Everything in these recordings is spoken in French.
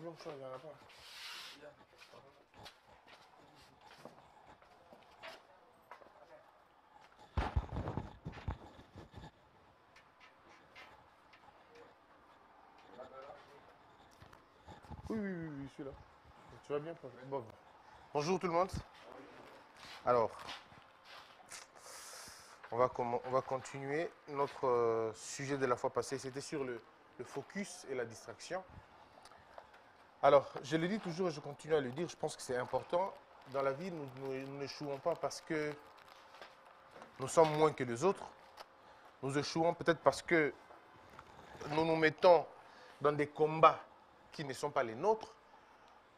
Pardon, ça, il n'y en a pas. Oui, oui, oui, oui, celui-là. Tu vas bien, Paul? Bon. Bonjour tout le monde. Alors, on va continuer notre sujet de la fois passée. C'était sur le focus et la distraction. Alors, je le dis toujours et je continue à le dire, je pense que c'est important. Dans la vie, nous n'échouons pas parce que nous sommes moins que les autres. Nous échouons peut-être parce que nous nous mettons dans des combats qui ne sont pas les nôtres,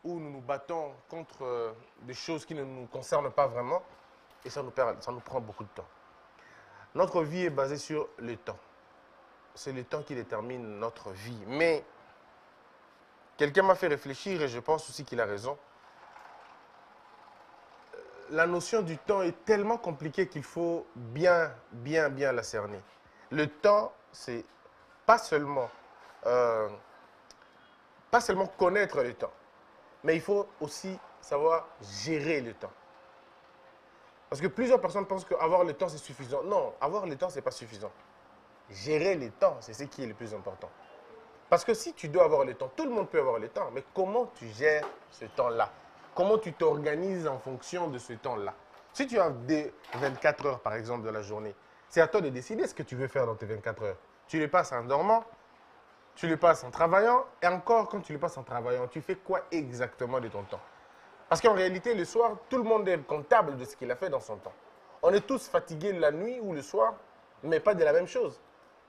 où nous nous battons contre des choses qui ne nous concernent pas vraiment, et ça nous prend beaucoup de temps. Notre vie est basée sur le temps. C'est le temps qui détermine notre vie. Mais quelqu'un m'a fait réfléchir, et je pense aussi qu'il a raison. La notion du temps est tellement compliquée qu'il faut bien la cerner. Le temps, c'est pas seulement connaître le temps, mais il faut aussi savoir gérer le temps. Parce que plusieurs personnes pensent qu'avoir le temps, c'est suffisant. Non, avoir le temps, ce n'est pas suffisant. Gérer le temps, c'est ce qui est le plus important. Parce que si tu dois avoir le temps, tout le monde peut avoir le temps, mais comment tu gères ce temps-là? Comment tu t'organises en fonction de ce temps-là? Si tu as des 24 heures, par exemple, de la journée, c'est à toi de décider ce que tu veux faire dans tes 24 heures. Tu les passes en dormant, tu les passes en travaillant, et encore, quand tu les passes en travaillant, tu fais quoi exactement de ton temps? Parce qu'en réalité, le soir, tout le monde est comptable de ce qu'il a fait dans son temps. On est tous fatigués la nuit ou le soir, mais pas de la même chose.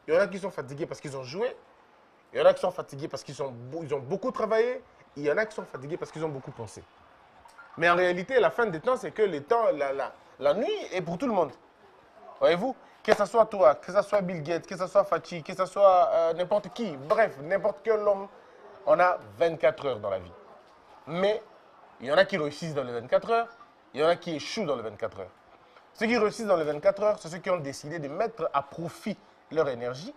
Il y en a qui sont fatigués parce qu'ils ont joué, il y en a qui sont fatigués parce qu'ils ont beaucoup travaillé, il y en a qui sont fatigués parce qu'ils ont beaucoup pensé. Mais en réalité, la fin des temps, c'est que le temps, la nuit est pour tout le monde. Voyez-vous? Que ce soit toi, que ce soit Bill Gates, que ce soit Fachi, que ce soit n'importe qui, bref, n'importe quel homme, on a 24 heures dans la vie. Mais il y en a qui réussissent dans les 24 heures, il y en a qui échouent dans les 24 heures. Ceux qui réussissent dans les 24 heures, c'est ceux qui ont décidé de mettre à profit leur énergie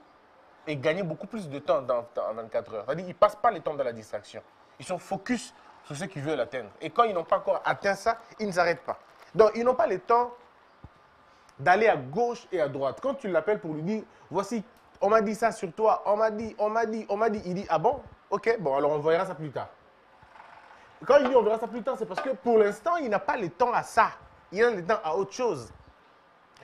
et gagner beaucoup plus de temps en 24 heures. C'est-à-dire qu'ils ne passent pas le temps dans la distraction. Ils sont focus sur ce qu'ils veulent atteindre. Et quand ils n'ont pas encore atteint ça, ils ne s'arrêtent pas. Donc, ils n'ont pas le temps d'aller à gauche et à droite. Quand tu l'appelles pour lui dire, voici, on m'a dit ça sur toi, on m'a dit, il dit, ah bon? Ok, bon, alors on verra ça plus tard. Quand il dit on verra ça plus tard, c'est parce que pour l'instant, il n'a pas le temps à ça. Il a le temps à autre chose.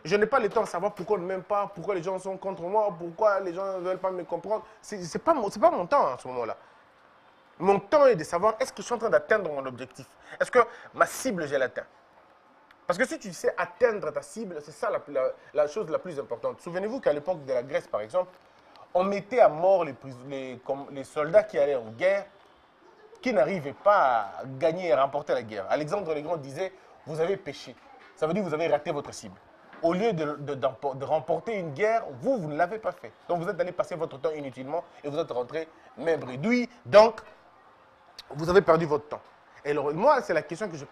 Je n'ai pas le temps à savoir pourquoi on ne m'aime pas, pourquoi les gens sont contre moi, pourquoi les gens ne veulent pas me comprendre. Ce n'est pas mon temps à ce moment-là. Mon temps est de savoir est-ce que je suis en train d'atteindre mon objectif. Est-ce que ma cible, je l'atteins? Parce que si tu sais atteindre ta cible, c'est ça la chose la plus importante. Souvenez-vous qu'à l'époque de la Grèce, par exemple, on mettait à mort les soldats qui allaient en guerre, qui n'arrivaient pas à gagner et remporter la guerre. Alexandre le Grand disait, vous avez péché. Ça veut dire que vous avez raté votre cible. Au lieu de remporter une guerre, vous ne l'avez pas fait. Donc vous êtes allé passer votre temps inutilement et vous êtes rentré même réduit. Donc, vous avez perdu votre temps. Et alors, moi, c'est la question que je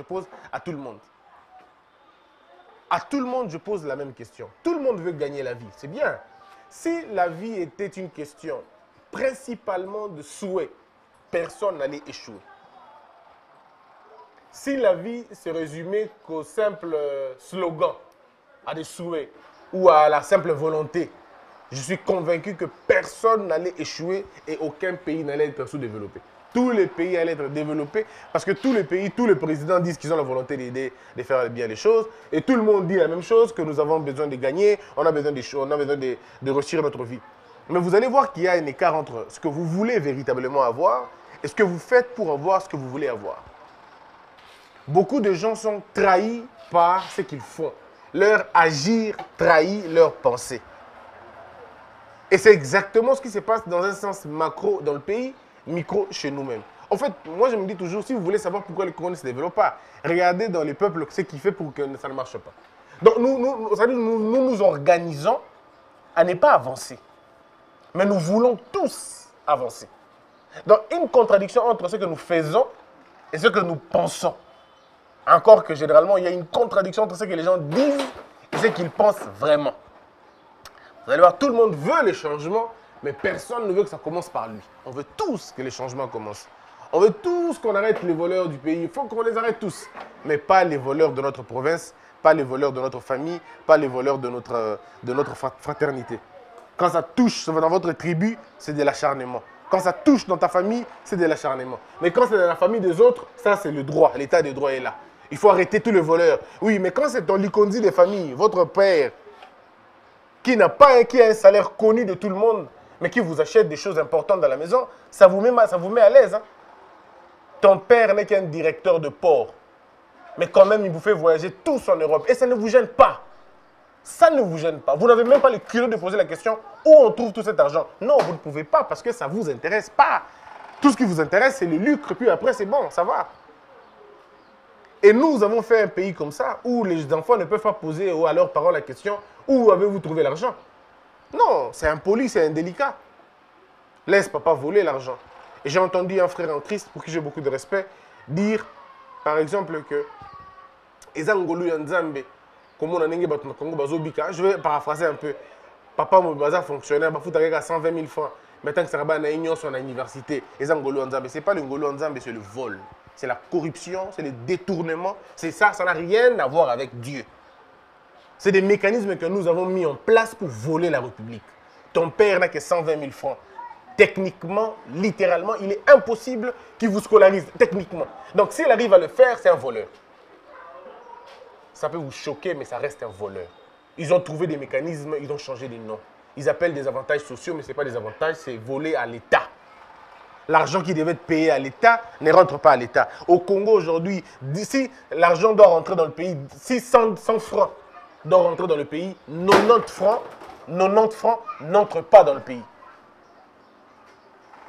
pose à tout le monde. À tout le monde, je pose la même question. Tout le monde veut gagner la vie, c'est bien. Si la vie était une question principalement de souhait, personne n'allait échouer. Si la vie se résumait qu'au simple slogan, à des souhaits ou à la simple volonté, je suis convaincu que personne n'allait échouer et aucun pays n'allait être sous-développé. Tous les pays allaient être développés parce que tous les pays, tous les présidents disent qu'ils ont la volonté d'aider, de faire bien les choses. Et tout le monde dit la même chose, que nous avons besoin de gagner, on a besoin de réussir notre vie. Mais vous allez voir qu'il y a un écart entre ce que vous voulez véritablement avoir et ce que vous faites pour avoir ce que vous voulez avoir. Beaucoup de gens sont trahis par ce qu'ils font. Leur agir trahit leur pensée. Et c'est exactement ce qui se passe dans un sens macro dans le pays, micro chez nous-mêmes. En fait, moi je me dis toujours, si vous voulez savoir pourquoi l'économie ne se développe pas, regardez dans les peuples ce qui fait pour que ça ne marche pas. Donc nous organisons à ne pas avancer. Mais nous voulons tous avancer. Donc une contradiction entre ce que nous faisons et ce que nous pensons. Encore que généralement, il y a une contradiction entre ce que les gens disent et ce qu'ils pensent vraiment. Vous allez voir, tout le monde veut les changements, mais personne ne veut que ça commence par lui. On veut tous que les changements commencent. On veut tous qu'on arrête les voleurs du pays. Il faut qu'on les arrête tous. Mais pas les voleurs de notre province, pas les voleurs de notre famille, pas les voleurs de notre fraternité. Quand ça touche dans votre tribu, c'est de l'acharnement. Quand ça touche dans ta famille, c'est de l'acharnement. Mais quand c'est dans la famille des autres, ça c'est le droit. L'état des droits est là. Il faut arrêter tous les voleurs. Oui, mais quand c'est ton likondi des familles, votre père, qui a un salaire connu de tout le monde, mais qui vous achète des choses importantes dans la maison, ça vous met à l'aise. Hein? Ton père n'est qu'un directeur de port, mais quand même, il vous fait voyager tous en Europe. Et ça ne vous gêne pas. Ça ne vous gêne pas. Vous n'avez même pas le culot de poser la question où on trouve tout cet argent. Non, vous ne pouvez pas parce que ça ne vous intéresse pas. Tout ce qui vous intéresse, c'est le lucre, puis après, c'est bon, ça va. Et nous avons fait un pays comme ça, où les enfants ne peuvent pas poser à leurs parents la question « Où avez-vous trouvé l'argent ?» Non, c'est impoli, c'est indélicat. Laisse papa voler l'argent. Et j'ai entendu un frère en Christ, pour qui j'ai beaucoup de respect, dire, par exemple, que « Ezangolu Yanzambe » je vais paraphraser un peu. Papa, mon bazar fonctionnaire, il faut à 120 000 francs. Maintenant que ça va à son université, ce n'est pas le Ngolo Nzambe, c'est le vol. C'est la corruption, c'est le détournement. C'est ça, ça n'a rien à voir avec Dieu. C'est des mécanismes que nous avons mis en place pour voler la République. Ton père n'a que 120 000 francs. Techniquement, littéralement, il est impossible qu'il vous scolarise. Techniquement. Donc, s'il arrive à le faire, c'est un voleur. Ça peut vous choquer, mais ça reste un voleur. Ils ont trouvé des mécanismes, ils ont changé les noms. Ils appellent des avantages sociaux, mais ce n'est pas des avantages, c'est voler à l'État. L'argent qui devait être payé à l'État ne rentre pas à l'État. Au Congo aujourd'hui, si l'argent doit rentrer dans le pays, si 100 francs doivent rentrer dans le pays, 90 francs n'entrent pas dans le pays.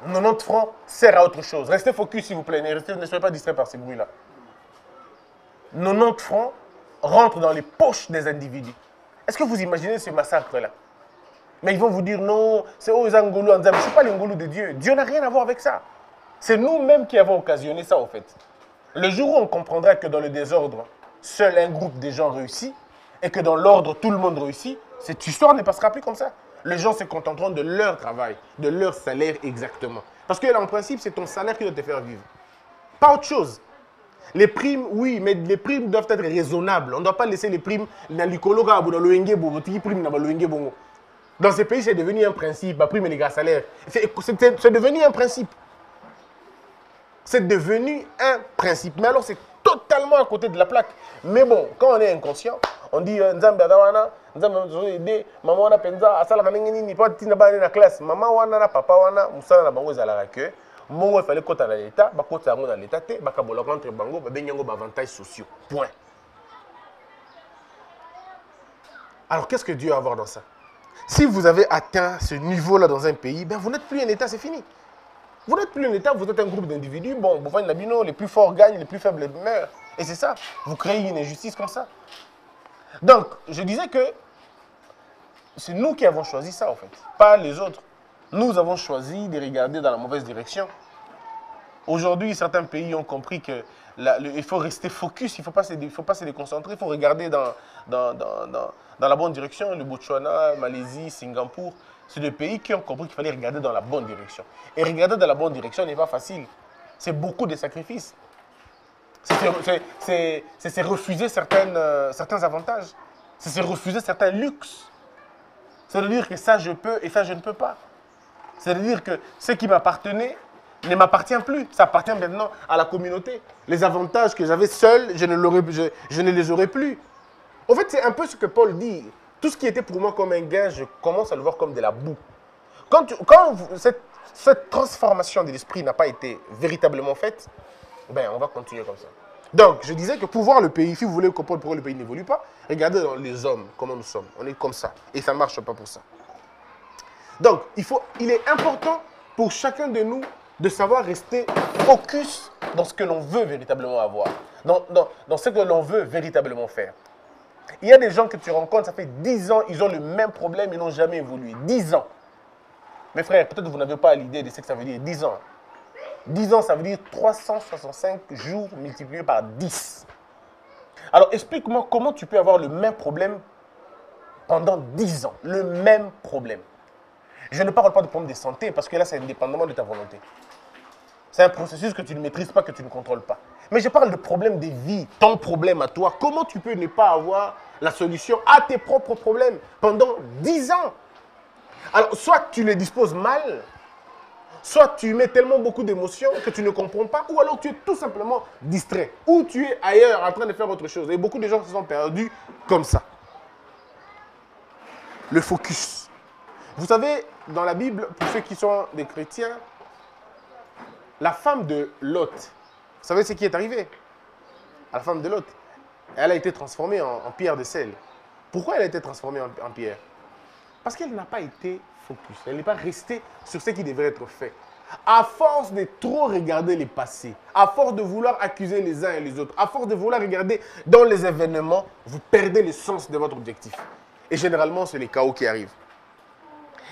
90 francs sert à autre chose. Restez focus s'il vous plaît, ne soyez pas distraits par ces bruits-là. 90 francs rentrent dans les poches des individus. Est-ce que vous imaginez ce massacre-là? Mais ils vont vous dire non, c'est aux Angolou Nzambe. Ce n'est pas les Ngolou de Dieu. Dieu n'a rien à voir avec ça. C'est nous-mêmes qui avons occasionné ça, au fait. Le jour où on comprendra que dans le désordre, seul un groupe de gens réussit, et que dans l'ordre, tout le monde réussit, cette histoire ne passera plus comme ça. Les gens se contenteront de leur travail, de leur salaire exactement. Parce que là, en principe, c'est ton salaire qui doit te faire vivre. Pas autre chose. Les primes, oui, mais les primes doivent être raisonnables. On ne doit pas laisser les primes dans Dans ces pays, c'est devenu un principe. La prime et les gars salaires. C'est devenu un principe. C'est devenu un principe. Mais alors, c'est totalement à côté de la plaque. Mais bon, quand on est inconscient, on dit Nzambe Adawana, Nzambe aide, maman wana penza, asala kanengeni ni pas tina ba na classe. Maman wana na papa wana, musala na bango ezala que mongo il fallait kota na l'état, ba kota ngo na l'état te, ba kabola contre bango, ba benyango ba avantages sociaux. Point. Alors qu'est-ce que Dieu a à voir dans ça? Si vous avez atteint ce niveau-là dans un pays, ben vous n'êtes plus un État, c'est fini. Vous n'êtes plus un État, vous êtes un groupe d'individus. Bon, les plus forts gagnent, les plus faibles meurent. Et c'est ça. Vous créez une injustice comme ça. Donc, je disais que c'est nous qui avons choisi ça, en fait. Pas les autres. Nous avons choisi de regarder dans la mauvaise direction. Aujourd'hui, certains pays ont compris qu'il faut rester focus, il ne faut pas se déconcentrer, il faut regarder dans la bonne direction. Le Botswana, Malaisie, Singapour, c'est des pays qui ont compris qu'il fallait regarder dans la bonne direction. Et regarder dans la bonne direction n'est pas facile. C'est beaucoup de sacrifices. C'est se refuser certains avantages. C'est se refuser certains luxes. C'est-à-dire que ça, je peux et ça, je ne peux pas. C'est-à-dire que ce qui m'appartenait ne m'appartient plus. Ça appartient maintenant à la communauté. Les avantages que j'avais seul, je ne les aurai plus. En fait, c'est un peu ce que Paul dit. Tout ce qui était pour moi comme un gain, je commence à le voir comme de la boue. Quand cette transformation de l'esprit n'a pas été véritablement faite, ben, on va continuer comme ça. Donc, je disais que pour voir le pays, si vous voulez comprendre pourquoi le pays n'évolue pas, regardez dans les hommes, comment nous sommes. On est comme ça. Et ça ne marche pas pour ça. Donc, il est important pour chacun de nous de savoir rester focus dans ce que l'on veut véritablement avoir, dans ce que l'on veut véritablement faire. Il y a des gens que tu rencontres, ça fait 10 ans, ils ont le même problème, ils n'ont jamais évolué. 10 ans. Mes frères, peut-être que vous n'avez pas l'idée de ce que ça veut dire 10 ans. 10 ans, ça veut dire 365 jours multipliés par 10. Alors, explique-moi comment tu peux avoir le même problème pendant 10 ans. Le même problème. Je ne parle pas de problème de santé, parce que là, c'est indépendamment de ta volonté. C'est un processus que tu ne maîtrises pas, que tu ne contrôles pas. Mais je parle de problèmes de vie, ton problème à toi. Comment tu peux ne pas avoir la solution à tes propres problèmes pendant 10 ans? Alors, soit tu les disposes mal, soit tu mets tellement beaucoup d'émotions que tu ne comprends pas, ou alors tu es tout simplement distrait, ou tu es ailleurs en train de faire autre chose. Et beaucoup de gens se sont perdus comme ça. Le focus. Vous savez, dans la Bible, pour ceux qui sont des chrétiens, la femme de Lot, vous savez ce qui est arrivé à la femme de Lot? Elle a été transformée en pierre de sel. Pourquoi elle a été transformée en pierre? Parce qu'elle n'a pas été focus. Elle n'est pas restée sur ce qui devrait être fait. À force de trop regarder les passés, à force de vouloir accuser les uns et les autres, à force de vouloir regarder dans les événements, vous perdez le sens de votre objectif. Et généralement, c'est les chaos qui arrivent.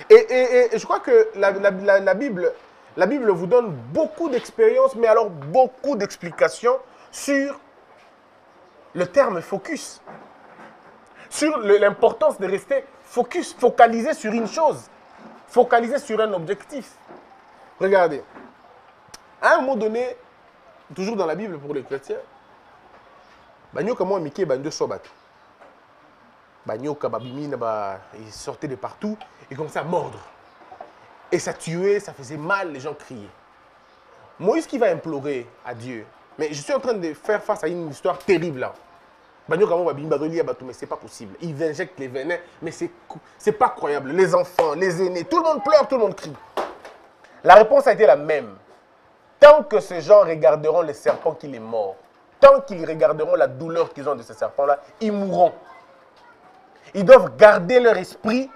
Et je crois que la Bible vous donne beaucoup d'expériences, mais alors beaucoup d'explications sur le terme focus. Sur l'importance de rester focus, focalisé sur une chose, focalisé sur un objectif. Regardez, à un moment donné, toujours dans la Bible pour les chrétiens, ils sortaient de partout, ils commençaient à mordre. Et ça tuait, ça faisait mal, les gens criaient. Moïse qui va implorer à Dieu, mais je suis en train de faire face à une histoire terrible là. Mais c'est pas possible. Ils injectent les venins, mais c'est pas croyable. Les enfants, les aînés, tout le monde pleure, tout le monde crie. La réponse a été la même. Tant que ces gens regarderont les serpents qui les mordent, tant qu'ils regarderont la douleur qu'ils ont de ces serpents-là, ils mourront. Ils doivent garder leur esprit,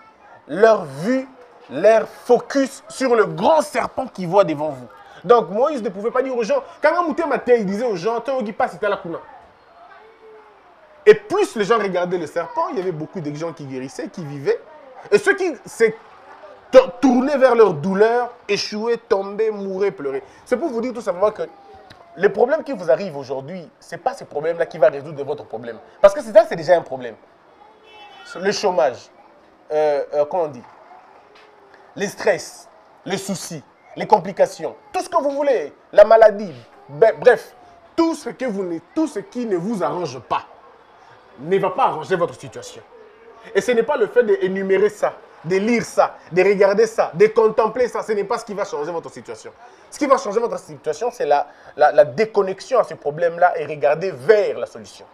leur vue, leur focus sur le grand serpent qu'ils voient devant vous. Donc Moïse ne pouvait pas dire aux gens, quand il disait aux gens, c'était la kuna. Et plus les gens regardaient le serpent, il y avait beaucoup de gens qui guérissaient, qui vivaient. Et ceux qui s'est tournaient vers leur douleur, échouaient, tombaient, mouraient, pleuraient. C'est pour vous dire tout simplement que les problèmes qui vous arrivent aujourd'hui, ce n'est pas ces problèmes-là qui vont résoudre votre problème. Parce que ça, c'est déjà un problème. Le chômage, comment on dit? Les stress, les soucis, les complications, tout ce que vous voulez, la maladie, bref, tout ce qui ne vous arrange pas ne va pas arranger votre situation. Et ce n'est pas le fait d'énumérer ça, de lire ça, de regarder ça, de contempler ça, ce n'est pas ce qui va changer votre situation. Ce qui va changer votre situation, c'est la déconnexion à ce problème-là et regarder vers la solution.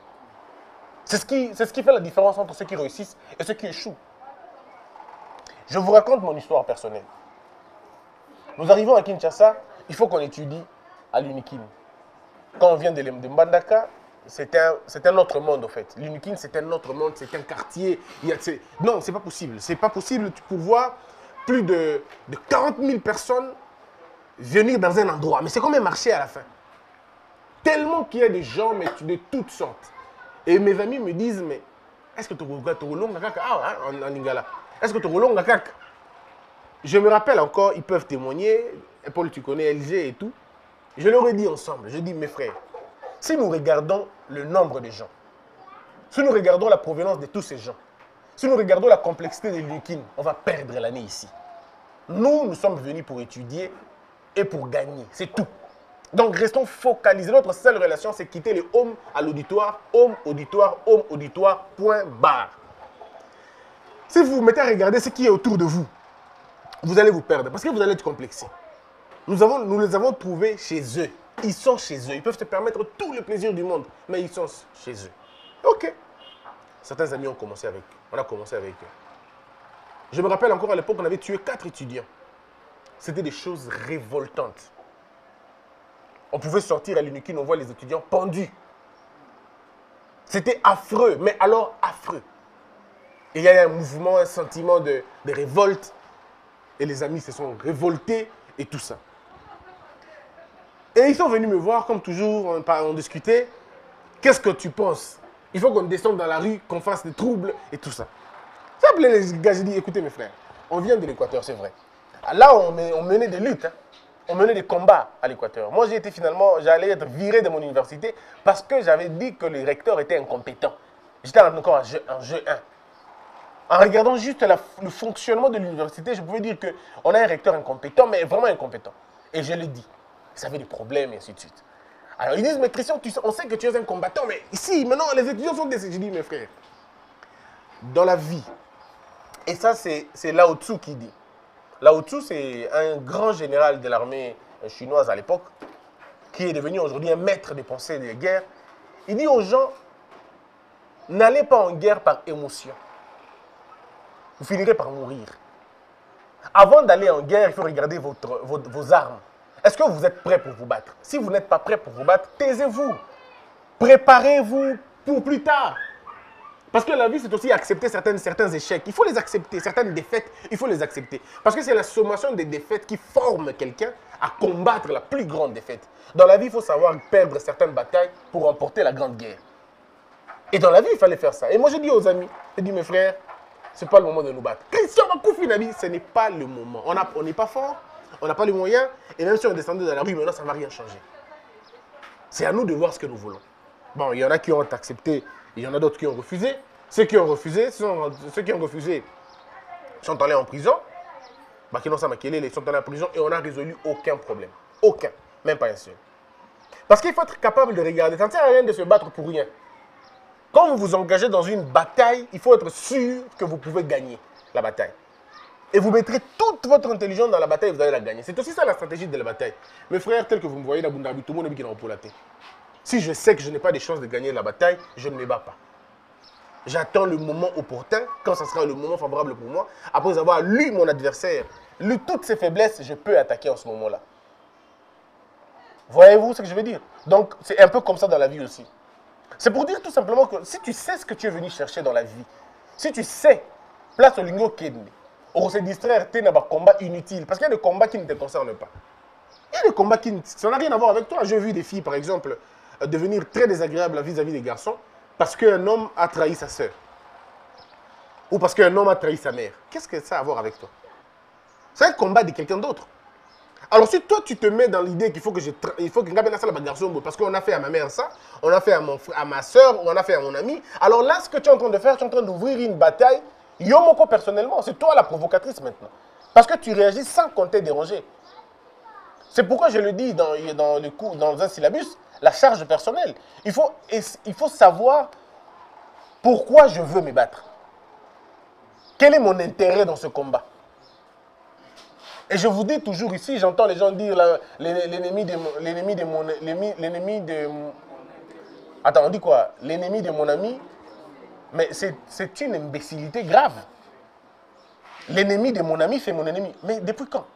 C'est ce qui fait la différence entre ceux qui réussissent et ceux qui échouent. Je vous raconte mon histoire personnelle. Nous arrivons à Kinshasa, il faut qu'on étudie à l'UNIKIN. Quand on vient de Mbandaka, c'est un autre monde en fait. L'UNIKIN, c'est un autre monde, c'est un quartier. Non, c'est pas possible. C'est pas possible pour voir plus de 40 000 personnes venir dans un endroit. Mais c'est comme un marché à la fin. Tellement qu'il y a des gens mais de toutes sortes. Et mes amis me disent, mais est-ce que tu en Lingala? Est-ce que tu roules en kaka? Je me rappelle encore, ils peuvent témoigner. Paul, tu connais LG et tout. Je leur ai dit ensemble, je dis, mes frères, si nous regardons le nombre de gens, si nous regardons la provenance de tous ces gens, si nous regardons la complexité de l'UNIKIN, on va perdre l'année ici. Nous sommes venus pour étudier et pour gagner, c'est tout. Donc restons focalisés. Notre seule relation, c'est quitter le home à l'auditoire, home, auditoire, point barre. Si vous vous mettez à regarder ce qui est autour de vous, vous allez vous perdre parce que vous allez être complexé. Nous les avons trouvés chez eux. Ils sont chez eux. Ils peuvent se permettre tout le plaisir du monde, mais ils sont chez eux. Ok. Certains amis ont commencé avec eux. On a commencé avec eux. Je me rappelle encore à l'époque, on avait tué 4 étudiants. C'était des choses révoltantes. On pouvait sortir à l'UNIKIN, on voit les étudiants pendus. C'était affreux, mais alors affreux. Et il y a un mouvement, un sentiment de révolte. Et les amis se sont révoltés et tout ça. Et ils sont venus me voir, comme toujours, on discutait. Qu'est-ce que tu penses? Il faut qu'on descende dans la rue, qu'on fasse des troubles et tout ça. Ça appelait les gars, j'ai dit, écoutez mes frères, on vient de l'Équateur, c'est vrai. Là, on menait des luttes, hein. On menait des combats à l'Équateur. Moi, j'allais être viré de mon université parce que j'avais dit que le recteur était incompétent. J'étais encore en jeu 1. En regardant juste le fonctionnement de l'université, je pouvais dire qu'on a un recteur incompétent, mais vraiment incompétent. Et je l'ai dit. ça avait des problèmes, et ainsi de suite. Alors ils disent, mais Christian, on sait que tu es un combattant, mais ici, maintenant, les étudiants sont décédés. Je dis, mes frères, dans la vie, et ça, c'est Lao Tzu qui dit. Lao Tzu, c'est un grand général de l'armée chinoise à l'époque, qui est devenu aujourd'hui un maître des pensées des guerres. Il dit aux gens, n'allez pas en guerre par émotion. Vous finirez par mourir. Avant d'aller en guerre, il faut regarder vos armes. Est-ce que vous êtes prêts pour vous battre? Si vous n'êtes pas prêts pour vous battre, taisez-vous. Préparez-vous pour plus tard. Parce que la vie, c'est aussi accepter certains échecs. Il faut les accepter. Certaines défaites, il faut les accepter. Parce que c'est la sommation des défaites qui forme quelqu'un à combattre la plus grande défaite. Dans la vie, il faut savoir perdre certaines batailles pour remporter la grande guerre. Et dans la vie, il fallait faire ça. Et moi, je dis aux amis, je dis mes frères, ce n'est pas le moment de nous battre. Christian Bakoufi Nabi, ce n'est pas le moment. On n'est pas fort, on n'a pas les moyens. Et même si on descendait dans la rue, maintenant, ça ne va rien changer. C'est à nous de voir ce que nous voulons. Bon, il y en a qui ont accepté, il y en a d'autres qui ont refusé. Ceux qui ont refusé sont allés en prison. Bakino Samakele, ils sont allés en prison et on n'a résolu aucun problème. Aucun, même pas un seul. Parce qu'il faut être capable de regarder. Ça ne sert à rien de se battre pour rien. Quand vous vous engagez dans une bataille, il faut être sûr que vous pouvez gagner la bataille. Et vous mettrez toute votre intelligence dans la bataille et vous allez la gagner. C'est aussi ça la stratégie de la bataille. Mes frères, tel que vous me voyez, tout le monde est qui n'a la tête. Si je sais que je n'ai pas de chance de gagner la bataille, je ne me bats pas. J'attends le moment opportun, quand ce sera le moment favorable pour moi. Après avoir lu mon adversaire, lu toutes ses faiblesses, je peux attaquer en ce moment-là. Voyez-vous ce que je veux dire? Donc, c'est un peu comme ça dans la vie aussi. C'est pour dire tout simplement que si tu sais ce que tu es venu chercher dans la vie, si tu sais, place au lingo kende, on se distraire, tu n'as pas de combat inutile, parce qu'il y a des combats qui ne te concernent pas. Il y a des combats ça n'a rien à voir avec toi. J'ai vu des filles, par exemple, devenir très désagréables vis-à-vis des garçons parce qu'un homme a trahi sa sœur. Ou parce qu'un homme a trahi sa mère. Qu'est-ce que ça a à voir avec toi? C'est un combat de quelqu'un d'autre. Alors si toi tu te mets dans l'idée qu'il faut que je garçon parce qu'on a fait à ma mère ça, on a fait à ma soeur, ou on a fait à mon ami, alors là ce que tu es en train de faire, tu es en train d'ouvrir une bataille, Yomoko personnellement, c'est toi la provocatrice maintenant. Parce que tu réagis sans compter déranger. C'est pourquoi je le dis dans le cours, dans un syllabus, la charge personnelle. Il faut savoir pourquoi je veux me battre. Quel est mon intérêt dans ce combat? Et je vous dis toujours ici, j'entends les gens dire l'ennemi de Attends, on dit quoi? L'ennemi de mon ami. Mais c'est une imbécilité grave. L'ennemi de mon ami, c'est mon ennemi. Mais depuis quand?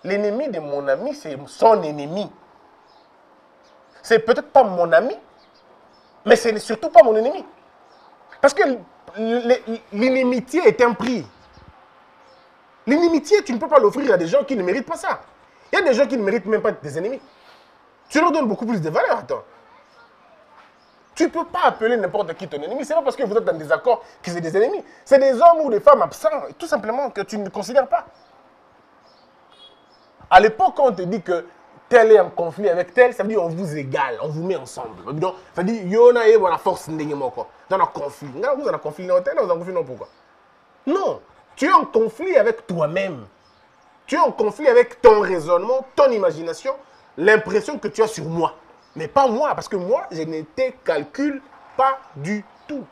L'ennemi de mon ami, c'est son ennemi. C'est peut-être pas mon ami, mais c'est surtout pas mon ennemi. Parce que l'inimitié est un prix. L'inimitié, tu ne peux pas l'offrir à des gens qui ne méritent pas ça. Il y a des gens qui ne méritent même pas des ennemis. Tu leur donnes beaucoup plus de valeur à toi. Tu ne peux pas appeler n'importe qui ton ennemi. Ce n'est pas parce que vous êtes en désaccord que c'est des ennemis. C'est des hommes ou des femmes absents, tout simplement, que tu ne considères pas. À l'époque, quand on te dit que tel est en conflit avec tel, ça veut dire qu'on vous égale, on vous met ensemble. Donc, ça veut dire yona et la force dans un conflit. Vous avez un conflit dans tel, vous avez un conflit non pourquoi? Non, tu es en conflit avec toi-même. Tu es en conflit avec ton raisonnement, ton imagination, l'impression que tu as sur moi. Mais pas moi, parce que moi, je ne te calcule pas du tout.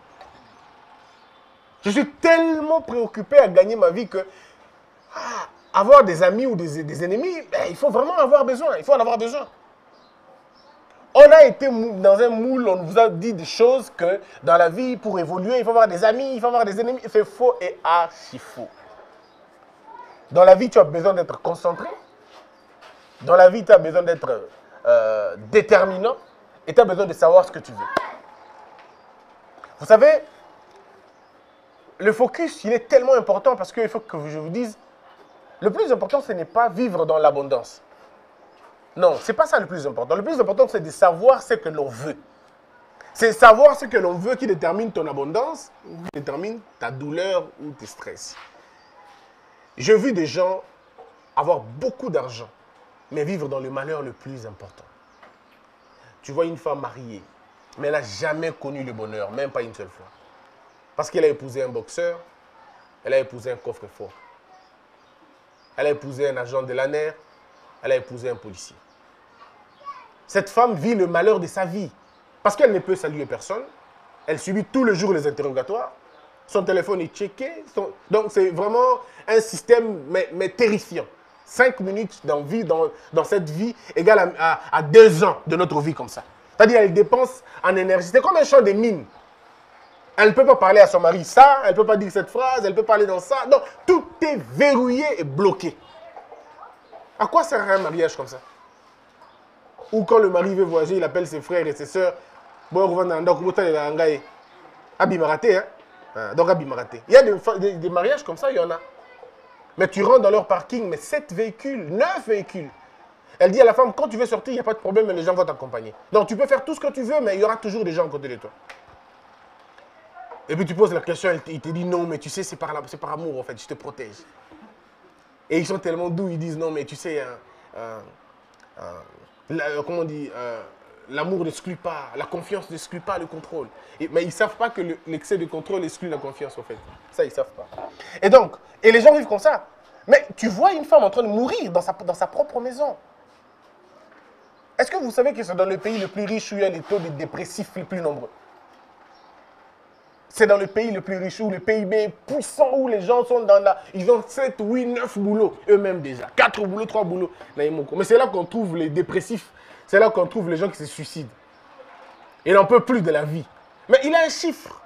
Je suis tellement préoccupé à gagner ma vie que avoir des amis ou des ennemis, ben, il faut vraiment avoir besoin. Il faut en avoir besoin. On a été dans un moule, on vous a dit des choses que dans la vie, pour évoluer, il faut avoir des amis, il faut avoir des ennemis. C'est faux et archi faux. Dans la vie, tu as besoin d'être concentré. Dans la vie, tu as besoin d'être déterminant. Et tu as besoin de savoir ce que tu veux. Vous savez, le focus, il est tellement important parce qu'il faut que je vous dise, le plus important, ce n'est pas vivre dans l'abondance. Non, ce n'est pas ça le plus important. Le plus important, c'est de savoir ce que l'on veut. C'est savoir ce que l'on veut qui détermine ton abondance, qui détermine ta douleur ou tes stress. J'ai vu des gens avoir beaucoup d'argent, mais vivre dans le malheur le plus important. Tu vois une femme mariée, mais elle n'a jamais connu le bonheur, même pas une seule fois. Parce qu'elle a épousé un boxeur, elle a épousé un coffre-fort. Elle a épousé un agent de l'ANER, elle a épousé un policier. cette femme vit le malheur de sa vie. Parce qu'elle ne peut saluer personne. Elle subit tous les jours les interrogatoires. Son téléphone est checké. Donc, c'est vraiment un système mais terrifiant. 5 minutes dans cette vie égale à 2 ans de notre vie comme ça. C'est-à-dire qu'elle dépense en énergie. C'est comme un champ de mines. Elle ne peut pas parler à son mari ça, elle ne peut pas dire cette phrase, elle ne peut pas aller dans ça. Donc, tout est verrouillé et bloqué. À quoi sert un mariage comme ça? Ou quand le mari veut voyager, il appelle ses frères et ses sœurs. Bon, on va dans le Abimaraté, hein? Donc, Abimaraté. Il y a des mariages comme ça, il y en a. Mais tu rentres dans leur parking, mais 7 véhicules, 9 véhicules. Elle dit à la femme, quand tu veux sortir, il n'y a pas de problème, mais les gens vont t'accompagner. Donc, tu peux faire tout ce que tu veux, mais il y aura toujours des gens à côté de toi. Et puis tu poses la question, il te dit non, mais tu sais, c'est par amour en fait, je te protège. Et ils sont tellement doux, ils disent non, mais tu sais, comment on dit, l'amour n'exclut pas, la confiance n'exclut pas le contrôle. Mais ils ne savent pas que l'excès de contrôle exclut la confiance en fait. Ça, ils ne savent pas. Et donc, et les gens vivent comme ça. Mais tu vois une femme en train de mourir dans sa propre maison. Est-ce que vous savez que c'est dans le pays le plus riche où il y a les taux de dépressifs les plus nombreux? C'est dans le pays le plus riche, où le PIB est puissant, où les gens sont dans la... Ils ont 7, 8, 9 boulots, eux-mêmes déjà. 4 boulots, 3 boulots. Mais c'est là qu'on trouve les dépressifs. C'est là qu'on trouve les gens qui se suicident. Il n'en peut plus de la vie. Mais il a un chiffre.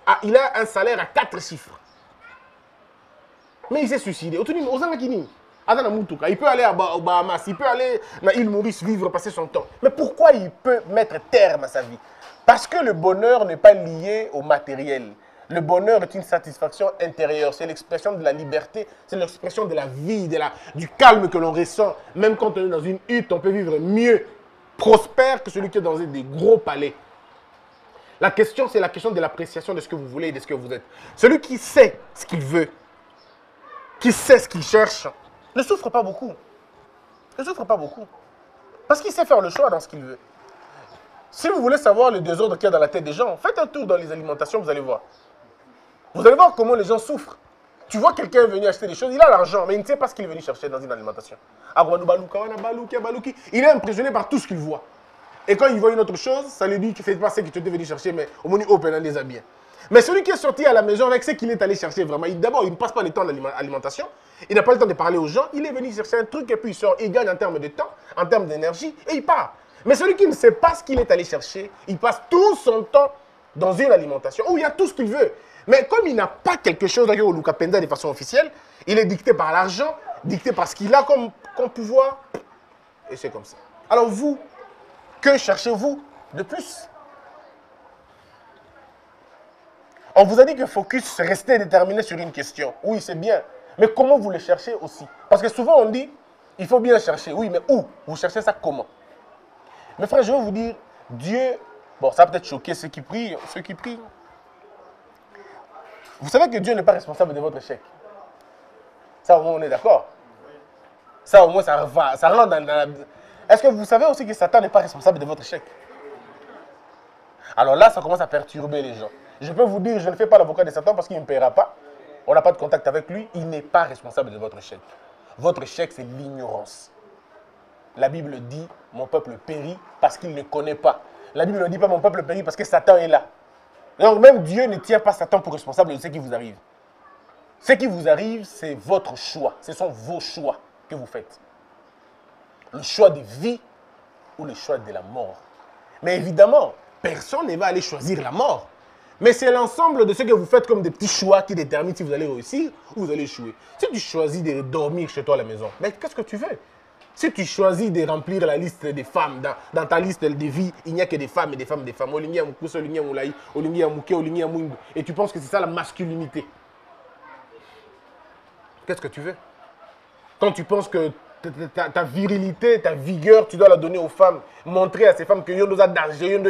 Ah, il a un salaire à 4 chiffres. Mais il s'est suicidé. Il peut aller aux Bahamas, il peut aller à l'île Maurice vivre, passer son temps. Mais pourquoi il peut mettre terme à sa vie? Parce que le bonheur n'est pas lié au matériel. Le bonheur est une satisfaction intérieure. C'est l'expression de la liberté, c'est l'expression de la vie, du calme que l'on ressent. Même quand on est dans une hutte, on peut vivre mieux, prospère que celui qui est dans des gros palais. La question, c'est la question de l'appréciation de ce que vous voulez et de ce que vous êtes. Celui qui sait ce qu'il veut, qui sait ce qu'il cherche, ne souffre pas beaucoup. Ne souffre pas beaucoup. Parce qu'il sait faire le choix dans ce qu'il veut. Si vous voulez savoir le désordre qu'il y a dans la tête des gens, faites un tour dans les alimentations, vous allez voir. Vous allez voir comment les gens souffrent. Tu vois quelqu'un venir acheter des choses, il a l'argent, mais il ne sait pas ce qu'il est venu chercher dans une alimentation. Il est impressionné par tout ce qu'il voit. Et quand il voit une autre chose, ça lui dit qu'il ne fait pas ce que tu es venu chercher, mais au moins, il les a bien. Mais celui qui est sorti à la maison avec ce qu'il est allé chercher vraiment, d'abord, il ne passe pas le temps de l'alimentation, il n'a pas le temps de parler aux gens, il est venu chercher un truc et puis il sort, il gagne en termes de temps, en termes d'énergie et il part. Mais celui qui ne sait pas ce qu'il est allé chercher, il passe tout son temps dans une alimentation où il y a tout ce qu'il veut. Mais comme il n'a pas quelque chose au Luka Penda de façon officielle, il est dicté par l'argent, dicté par ce qu'il a comme pouvoir, et c'est comme ça. Alors vous, que cherchez-vous de plus? On vous a dit que focus, c'est rester déterminé sur une question. Oui, c'est bien. Mais comment vous le cherchez aussi? Parce que souvent on dit, il faut bien chercher. Oui, mais où? Vous cherchez ça comment? Mes frères, je vais vous dire, Dieu, bon, ça va peut-être choquer ceux qui prient. Vous savez que Dieu n'est pas responsable de votre échec. Ça, au moins, on est d'accord. Ça, au moins, ça rentre dans la... Est-ce que vous savez aussi que Satan n'est pas responsable de votre échec? Alors là, ça commence à perturber les gens. Je peux vous dire, je ne fais pas l'avocat de Satan parce qu'il ne me paiera pas. On n'a pas de contact avec lui. Il n'est pas responsable de votre échec. Votre échec, c'est l'ignorance. La Bible dit, mon peuple périt parce qu'il ne connaît pas. La Bible ne dit pas, mon peuple périt parce que Satan est là. Donc même Dieu ne tient pas Satan pour responsable de ce qui vous arrive. Ce qui vous arrive, c'est votre choix. Ce sont vos choix que vous faites. Le choix de vie ou le choix de la mort. Mais évidemment, personne ne va aller choisir la mort. Mais c'est l'ensemble de ce que vous faites comme des petits choix qui déterminent si vous allez réussir ou vous allez échouer. Si tu choisis de dormir chez toi à la maison, mais qu'est-ce que tu veux? Si tu choisis de remplir la liste des femmes, dans ta liste de vie, il n'y a que des femmes et des femmes et des femmes. Et tu penses que c'est ça la masculinité. Qu'est-ce que tu veux? Quand tu penses que ta virilité, ta vigueur, tu dois la donner aux femmes. Montrer à ces femmes que yon a danger,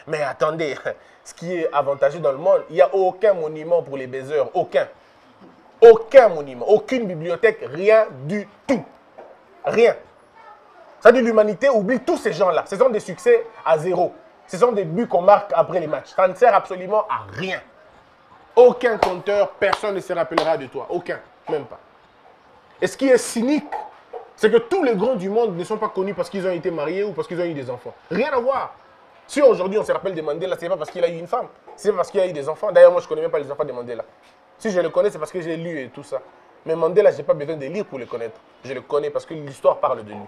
mais attendez, ce qui est avantageux dans le monde, il n'y a aucun monument pour les baiseurs. Aucun. Aucun monument. Aucune bibliothèque. Rien du tout. Rien. Ça dit l'humanité oublie tous ces gens-là. Ce sont des succès à zéro. Ce sont des buts qu'on marque après les matchs. Ça ne sert absolument à rien. Aucun compteur, personne ne se rappellera de toi. Aucun. Même pas. Et ce qui est cynique, C'est que tous les grands du monde ne sont pas connus parce qu'ils ont été mariés ou parce qu'ils ont eu des enfants. Rien à voir. Si aujourd'hui on se rappelle de Mandela, ce n'est pas parce qu'il a eu une femme, c'est parce qu'il a eu des enfants. D'ailleurs, moi je ne connais même pas les enfants de Mandela. Si je le connais, c'est parce que j'ai lu et tout ça. Mais Mandela, je n'ai pas besoin de lire pour le connaître. Je le connais parce que l'histoire parle de lui.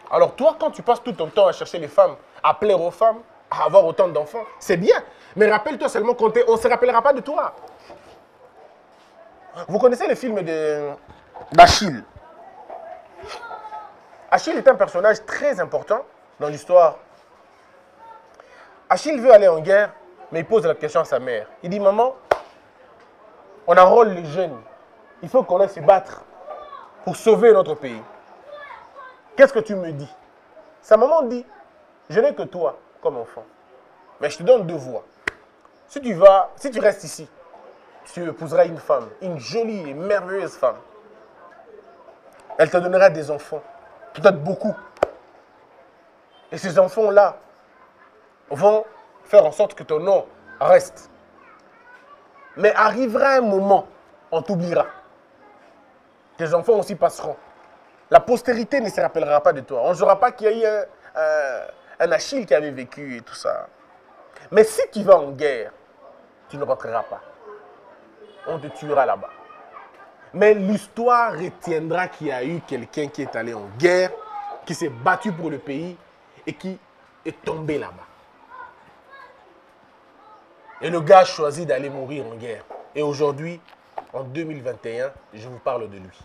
Alors toi, quand tu passes tout ton temps à chercher les femmes, à plaire aux femmes, à avoir autant d'enfants, c'est bien. Mais rappelle-toi seulement qu'on ne se rappellera pas de toi. Vous connaissez le film d'Achille. Achille est un personnage très important dans l'histoire. Achille veut aller en guerre, mais il pose la question à sa mère. Il dit, maman, on enrôle les jeunes. Il faut qu'on aille se battre pour sauver notre pays. Qu'est-ce que tu me dis? Sa maman dit, je n'ai que toi comme enfant. Mais je te donne deux voies. Si tu restes ici, tu épouseras une femme, une jolie et merveilleuse femme. Elle te donnera des enfants, peut-être beaucoup. Et ces enfants-là vont faire en sorte que ton nom reste. Mais arrivera un moment, on t'oubliera. Tes enfants aussi passeront. La postérité ne se rappellera pas de toi. On ne saura pas qu'il y a eu un Achille qui avait vécu et tout ça. Mais si tu vas en guerre, tu ne rentreras pas. On te tuera là-bas. Mais l'histoire retiendra qu'il y a eu quelqu'un qui est allé en guerre, qui s'est battu pour le pays et qui est tombé là-bas. Et le gars a choisi d'aller mourir en guerre. Et aujourd'hui, en 2021, je vous parle de lui.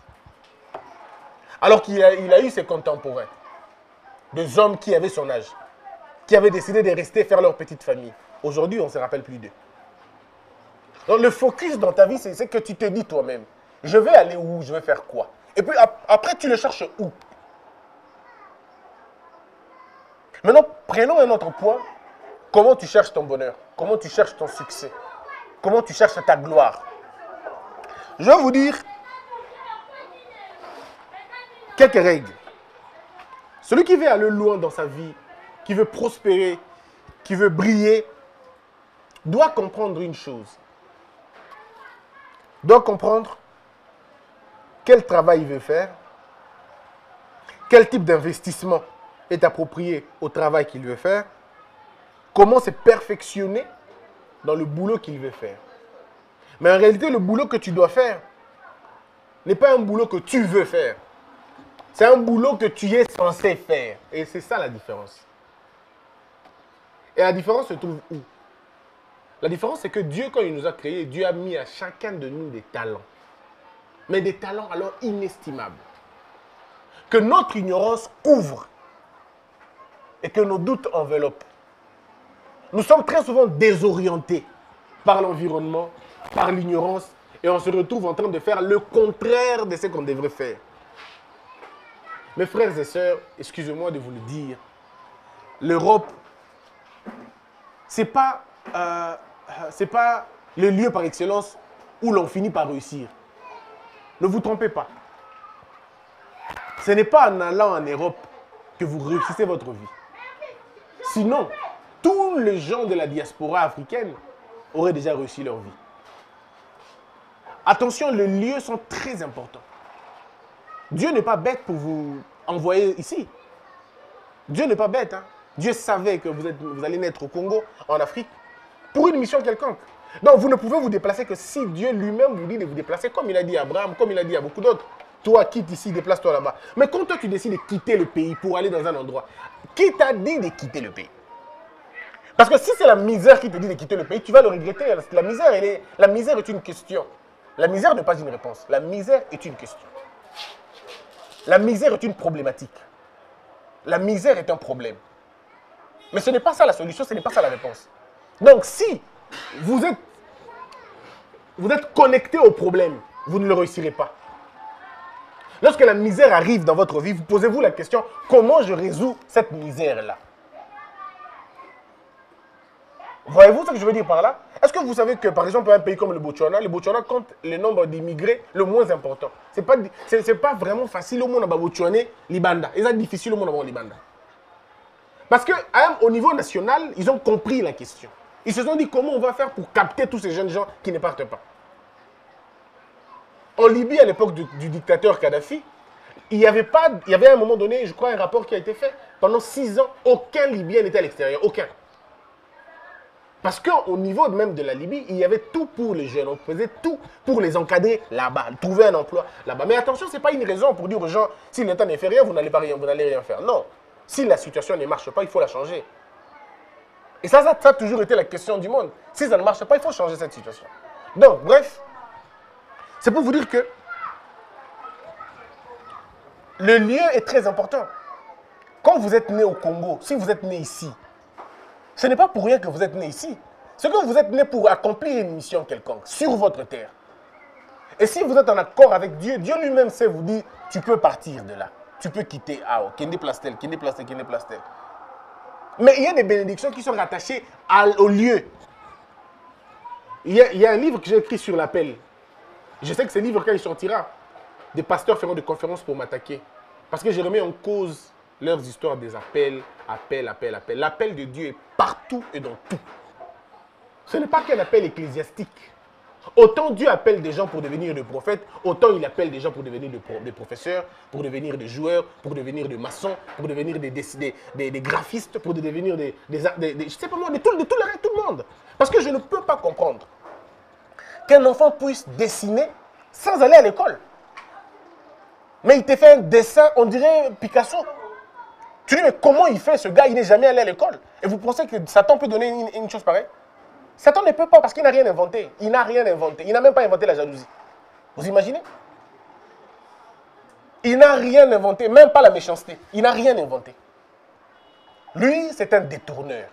Alors qu'il a eu ses contemporains, des hommes qui avaient son âge, qui avaient décidé de rester faire leur petite famille. Aujourd'hui, on ne se rappelle plus d'eux. Donc le focus dans ta vie, c'est que tu te dis toi-même, je vais aller où, je vais faire quoi. Et puis après, tu le cherches où. Maintenant, prenons un autre point. Comment tu cherches ton bonheur? Comment tu cherches ton succès? Comment tu cherches ta gloire? Je vais vous dire quelques règles. Celui qui veut aller loin dans sa vie, qui veut prospérer, qui veut briller, doit comprendre une chose. Doit comprendre quel travail il veut faire, quel type d'investissement est approprié au travail qu'il veut faire, comment se perfectionner dans le boulot qu'il veut faire. Mais en réalité, le boulot que tu dois faire n'est pas un boulot que tu veux faire. C'est un boulot que tu es censé faire. Et c'est ça la différence. Et la différence se trouve où? La différence, c'est que Dieu, quand il nous a créés, Dieu a mis à chacun de nous des talents. Mais des talents alors inestimables. Que notre ignorance couvre et que nos doutes enveloppent. Nous sommes très souvent désorientés par l'environnement, par l'ignorance, et on se retrouve en train de faire le contraire de ce qu'on devrait faire. Mes frères et sœurs, excusez-moi de vous le dire, l'Europe, c'est pas le lieu par excellence où l'on finit par réussir. Ne vous trompez pas. Ce n'est pas en allant en Europe que vous réussissez votre vie. Sinon, tous les gens de la diaspora africaine auraient déjà réussi leur vie. Attention, les lieux sont très importants. Dieu n'est pas bête pour vous envoyer ici. Dieu n'est pas bête. Hein? Dieu savait que vous allez naître au Congo, en Afrique, pour une mission quelconque. Donc, vous ne pouvez vous déplacer que si Dieu lui-même vous dit de vous déplacer, comme il a dit à Abraham, comme il a dit à beaucoup d'autres. Toi, quitte ici, déplace-toi là-bas. Mais quand toi, tu décides de quitter le pays pour aller dans un endroit, qui t'a dit de quitter le pays? Parce que si c'est la misère qui te dit de quitter le pays, tu vas le regretter. La misère est une question. La misère n'est pas une réponse. La misère est une question. La misère est une problématique. La misère est un problème. Mais ce n'est pas ça la solution, ce n'est pas ça la réponse. Donc si vous êtes connecté au problème, vous ne le réussirez pas. Lorsque la misère arrive dans votre vie, vous posez-vous la question, comment je résous cette misère-là? Voyez-vous ce que je veux dire par là? Est-ce que vous savez que, par exemple, un pays comme le Botswana compte le nombre d'immigrés le moins important. C'est pas vraiment facile au monde à Botswana, Libanda. C'est difficile au monde à Libanda. Parce qu'au niveau national, ils ont compris la question. Ils se sont dit comment on va faire pour capter tous ces jeunes gens qui ne partent pas. En Libye, à l'époque du dictateur Kadhafi, Il y avait à un moment donné, je crois, un rapport qui a été fait. Pendant 6 ans, aucun Libyen n'était à l'extérieur. Aucun. Parce qu'au niveau même de la Libye, il y avait tout pour les jeunes. On faisait tout pour les encadrer là-bas, trouver un emploi là-bas. Mais attention, ce n'est pas une raison pour dire aux gens, si l'État ne fait rien, vous n'allez rien faire. Non. Si la situation ne marche pas, il faut la changer. Et ça a toujours été la question du monde. Si ça ne marche pas, il faut changer cette situation. Donc, bref, c'est pour vous dire que le lieu est très important. Quand vous êtes né au Congo, si vous êtes né ici, ce n'est pas pour rien que vous êtes né ici. C'est que vous êtes né pour accomplir une mission quelconque sur votre terre. Et si vous êtes en accord avec Dieu, Dieu lui-même sait vous dire, tu peux partir de là. Tu peux quitter. Ah, Kende Plastel, Kende Plastel, Kende Plastel. Mais il y a des bénédictions qui sont rattachées au lieu. Il y a un livre que j'ai écrit sur l'appel. Je sais que ce livre, quand il sortira, des pasteurs feront des conférences pour m'attaquer. Parce que j'ai remis en cause leurs histoires des appels, appels. L'appel de Dieu est partout et dans tout. Ce n'est pas qu'un appel ecclésiastique. Autant Dieu appelle des gens pour devenir des prophètes, autant il appelle des gens pour devenir des professeurs, pour devenir des joueurs, pour devenir des maçons, pour devenir des graphistes, pour devenir je sais pas moi, de tout le monde. Parce que je ne peux pas comprendre qu'un enfant puisse dessiner sans aller à l'école. Mais il te fait un dessin, on dirait Picasso. Tu dis, mais comment il fait ce gars? Il n'est jamais allé à l'école. Et vous pensez que Satan peut donner une chose pareille? Satan ne peut pas parce qu'il n'a rien inventé. Il n'a rien inventé. Il n'a même pas inventé la jalousie. Vous imaginez? Il n'a rien inventé, même pas la méchanceté. Il n'a rien inventé. Lui, c'est un détourneur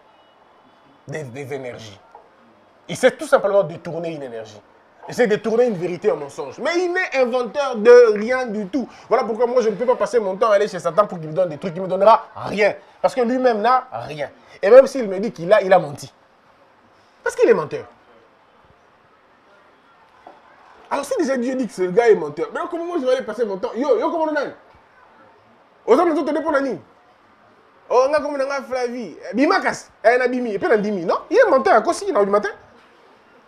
des énergies. Il sait tout simplement détourner une énergie. Il sait détourner une vérité en mensonge. Mais il n'est inventeur de rien du tout. Voilà pourquoi moi, je ne peux pas passer mon temps à aller chez Satan pour qu'il me donne des trucs. Il ne me donnera rien. Parce que lui-même n'a rien. Et même s'il me dit qu'il a, il a menti. Parce qu'il est menteur. Alors si déjà Dieu dit que ce gars est menteur, mais comment moi je vais aller passer mon temps? Yo, comment on a? Aux hommes, nous sommes pour l'année. Oh, on a comme on a Flavie. Bimakas, elle a bimi. Et puis elle a bimi. Non, il est menteur à cause du matin.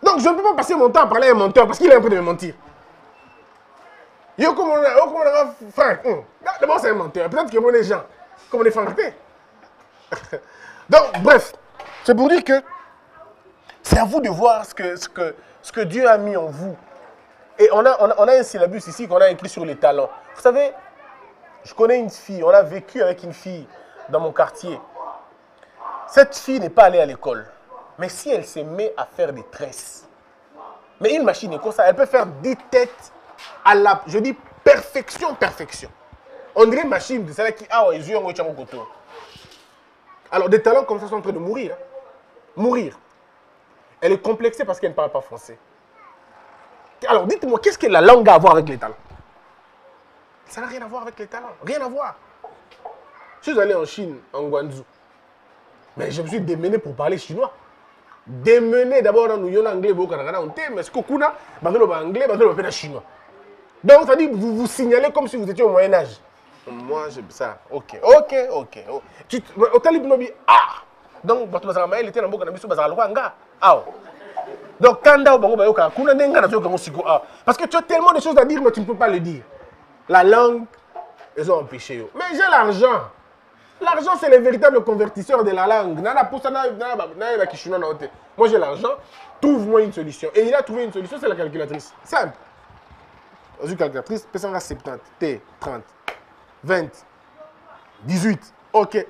Donc je ne peux pas passer mon temps à parler à un menteur parce qu'il est en train de me mentir. Yo, comment on a Franck. D'abord, c'est un menteur. Peut-être que moi, les gens, comme les Franck. Donc, bref, c'est pour dire que c'est à vous de voir ce que Dieu a mis en vous. Et on a un syllabus ici qu'on a écrit sur les talents. Vous savez, je connais une fille, on a vécu avec une fille dans mon quartier. Cette fille n'est pas allée à l'école. Mais si elle se met à faire des tresses, mais une machine est comme ça, elle peut faire 10 têtes à la, je dis, perfection. On dirait une machine, c'est là qui, alors des talents comme ça sont en train de mourir. Mourir. Elle est complexée parce qu'elle ne parle pas français. Alors, dites-moi, qu'est-ce que la langue a à voir avec les talents? Ça n'a rien à voir avec les talents. Rien à voir. Je suis allé en Chine, en Guangzhou. Mais je me suis démené pour parler chinois. Démené d'abord dans nous anglais, mais ce que kuna, anglais, chinois. Donc, ça dit, vous vous signalez comme si vous étiez au Moyen-Âge. Moi, j'aime ça. Ok. Au talib nobi, donc, elle était dans le Bokanabisou, donc, parce que tu as tellement de choses à dire, mais tu ne peux pas le dire. La langue, ils ont empêché. Mais j'ai l'argent. L'argent, c'est le véritable convertisseur de la langue. Moi, j'ai l'argent. Trouve-moi une solution. Et il a trouvé une solution, c'est la calculatrice. Simple. Une calculatrice, P170, T, 30, 20, 18. Ok.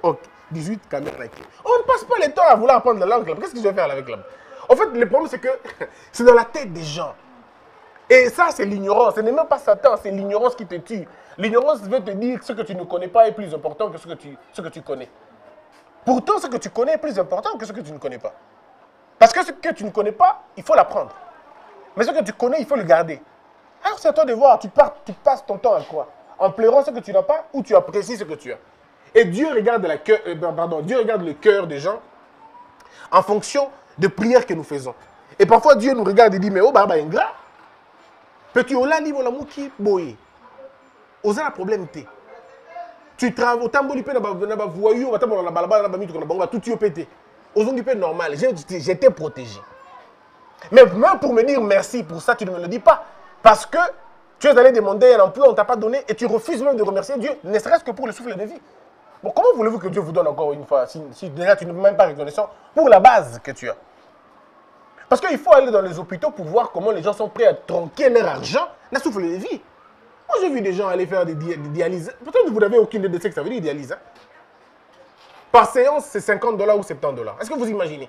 18, caméra. On ne passe pas le temps à vouloir apprendre la langue. Qu'est-ce que je vais faire avec la langue? En fait, le problème, c'est que c'est dans la tête des gens. Et ça, c'est l'ignorance. Ce n'est même pas Satan, c'est l'ignorance qui te tue. L'ignorance veut te dire que ce que tu ne connais pas est plus important que ce que tu connais. Pourtant, ce que tu connais est plus important que ce que tu ne connais pas. Parce que ce que tu ne connais pas, il faut l'apprendre. Mais ce que tu connais, il faut le garder. Alors, c'est à toi de voir. Tu passes ton temps à quoi? En pleurant ce que tu n'as pas ou tu apprécies ce que tu as? Et Dieu regarde le cœur des gens en fonction de prières que nous faisons. Et parfois, Dieu nous regarde et dit, mais oh, bah, ingrat. Peux-tu ola ni la mouki boye? Osa la problème té. Tu travailles, autant boli pe na ba voyou, autant na balaba na ba mitu na bango tout tu pété. Ozongi pe normal, j'étais protégé. Mais même pour me dire merci pour ça, tu ne me le dis pas. Parce que Tu es allé demander un emploi, on ne t'a pas donné et tu refuses même de remercier Dieu, ne serait-ce que pour le souffle de vie. Bon, comment voulez-vous que Dieu vous donne encore une fois si déjà tu n'es même pas reconnaissant pour la base que tu as? Parce qu'il faut aller dans les hôpitaux pour voir comment les gens sont prêts à tronquer leur argent, la souffle de vie. Moi, j'ai vu des gens aller faire des dialyses. Peut-être que vous n'avez aucune idée de ce que ça veut dire, dialyse. Hein? Par séance, c'est 50 $ ou 70 $. Est-ce que vous imaginez?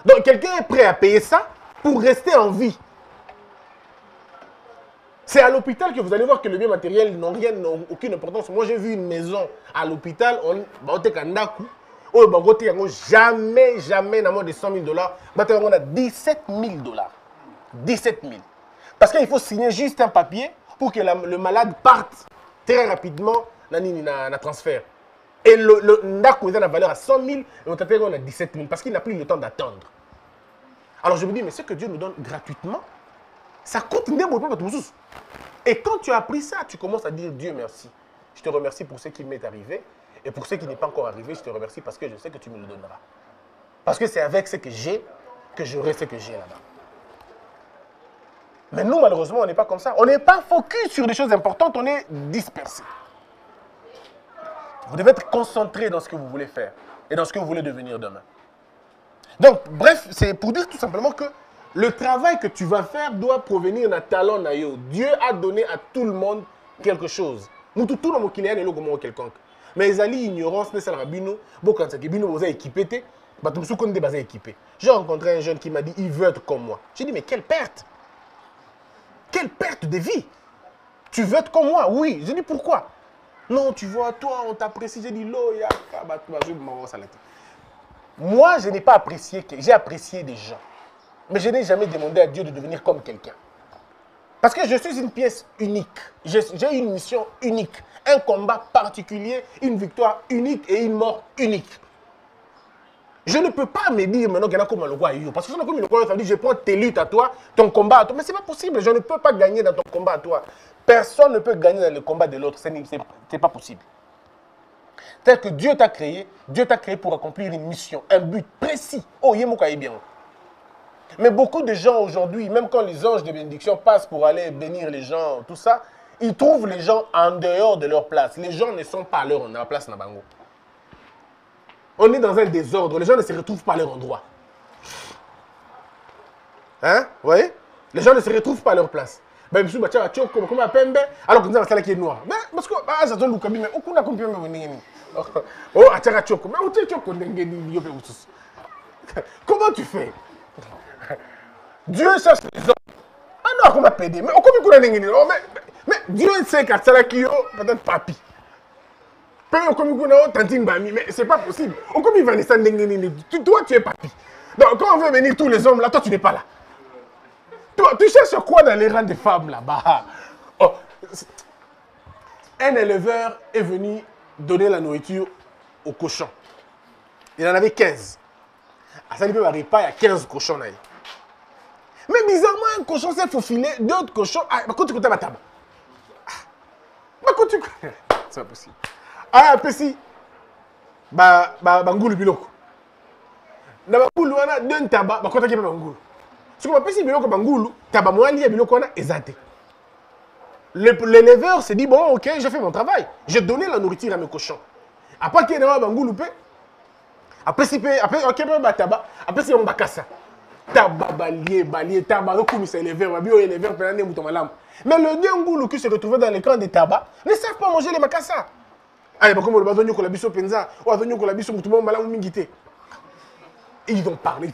Donc, quelqu'un est prêt à payer ça pour rester en vie. C'est à l'hôpital que vous allez voir que les biens matériels n'ont aucune importance. Moi, j'ai vu une maison à l'hôpital, jamais, jamais, dans moins de 100 000 $. On a 17 000 $. 17 000. Parce qu'il faut signer juste un papier pour que le malade parte très rapidement dans le transfert. Et le Ndaku est à la valeur à 100 000 et on a 17 000 parce qu'il n'a plus le temps d'attendre. Alors je me dis, mais ce que Dieu nous donne gratuitement, ça coûte une démo. Et quand tu as appris ça, tu commences à dire, Dieu merci. Je te remercie pour ce qui m'est arrivé. Et pour ce qui n'est pas encore arrivé, je te remercie parce que je sais que tu me le donneras. Parce que c'est avec ce que j'ai que j'aurai ce que j'ai là-bas. Mais nous, malheureusement, on n'est pas comme ça. On n'est pas focus sur des choses importantes, on est dispersé. Vous devez être concentré dans ce que vous voulez faire et dans ce que vous voulez devenir demain. Donc, bref, c'est pour dire tout simplement que le travail que tu vas faire doit provenir d'un talent. Dieu a donné à tout le monde quelque chose. Nous, tout le monde qui est là, quelconque. Mais ils allaient ignorance, mais ça l'a bino. Bon, quand c'est bino, vous avez équipé, équipé. J'ai rencontré un jeune qui m'a dit, il veut être comme moi. J'ai dit, mais quelle perte! Quelle perte de vie! Tu veux être comme moi? Oui. J'ai dit, pourquoi? Non, tu vois, toi, on t'apprécie. J'ai dit, moi, je n'ai pas apprécié, j'ai apprécié des gens. Mais je n'ai jamais demandé à Dieu de devenir comme quelqu'un. Parce que je suis une pièce unique. J'ai une mission unique. Un combat particulier, une victoire unique et une mort unique. Je ne peux pas me dire maintenant qu'il y en a comme le roi. Parce que si on a comme le roi, ça veut dire je prends tes luttes à toi, ton combat à toi. Mais ce n'est pas possible. Je ne peux pas gagner dans ton combat à toi. Personne ne peut gagner dans le combat de l'autre. Ce n'est pas possible. Tel que Dieu t'a créé pour accomplir une mission, un but précis. Oh, bien. Mais beaucoup de gens aujourd'hui, même quand les anges de bénédiction passent pour aller bénir les gens, tout ça, ils trouvent les gens en dehors de leur place. Les gens ne sont pas à leur place dans Bango. On est dans un désordre. Les gens ne se retrouvent pas à leur endroit. Hein? Vous voyez? Les gens ne se retrouvent pas à leur place. Alors que nous avons un qui est noir. Mais parce que ça donne le mais on a compris. Oh, comment tu fais? Dieu cherche les hommes. Ah non, comment pédé? Mais mais Dieu sait qu'à ça qui peut-être papi. Mais c'est pas possible. Toi, tu es papi. Donc, quand on veut venir tous les hommes là, toi, tu n'es pas là. Toi, tu cherches quoi dans les rangs des femmes là-bas? Oh. Un éleveur est venu donner la nourriture aux cochons. Il en avait 15. À ça, il peut arriver, il y a 15 cochons là. Mais bizarrement, un cochon s'est faufilé, d'autres cochons. Ah, quand tu connais ma table. C'est pas possible. Ah, petit. Bangoulou biloko. Na bangoulou wana deux taba, bakota ki bangoulou. Ce qu'on appelle biloko bangoulou, taba moi lié biloko wana ezate. L'éleveur s'est dit bon, OK, j'ai fait mon travail. J'ai donné la nourriture à mes cochons. Après qu'il y ait bangoulou pe. Après OK, taba, après c'est on bakasa. Taba balié, taba comme c'est éleveur, bio éleveur pendant mouton malam. Mais le Ngoulou qui se retrouvait dans l'écran des tabacs ne savent pas manger les makassa. Ils ont parlé.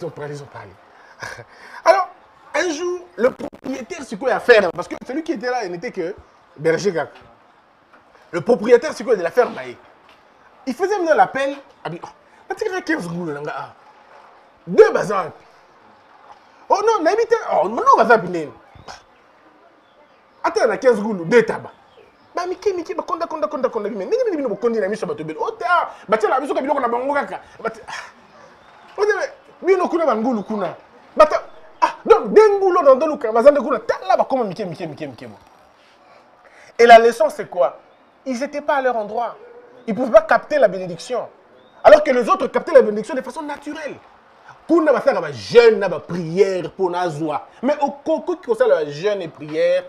Alors, un jour, le propriétaire, c'est quoi à faire? Parce que celui qui était là, il n'était que berger. Le propriétaire, c'est quoi de la ferme? Il faisait maintenant l'appel. Deux bazars. Oh non, n'habite. Oh non, bazar. Attends, on a 15 goulous, deux tabacs. Miki, konda, mais ni bokondi na miso bato belo. Ota, batela biso ka biloko na bango kaka. Bino kuna bangulu kuna. Bata donc dengulo dans doluka, bazande kuna tala ba comme miki. Et la leçon c'est quoi? Ils n'étaient pas à leur endroit. Ils ne pouvaient pas capter la bénédiction. Alors que les autres captaient la bénédiction de façon naturelle. Kuna ba jeûne na ba prière pour na joie. Mais au coco qui concerne la jeûne et prière,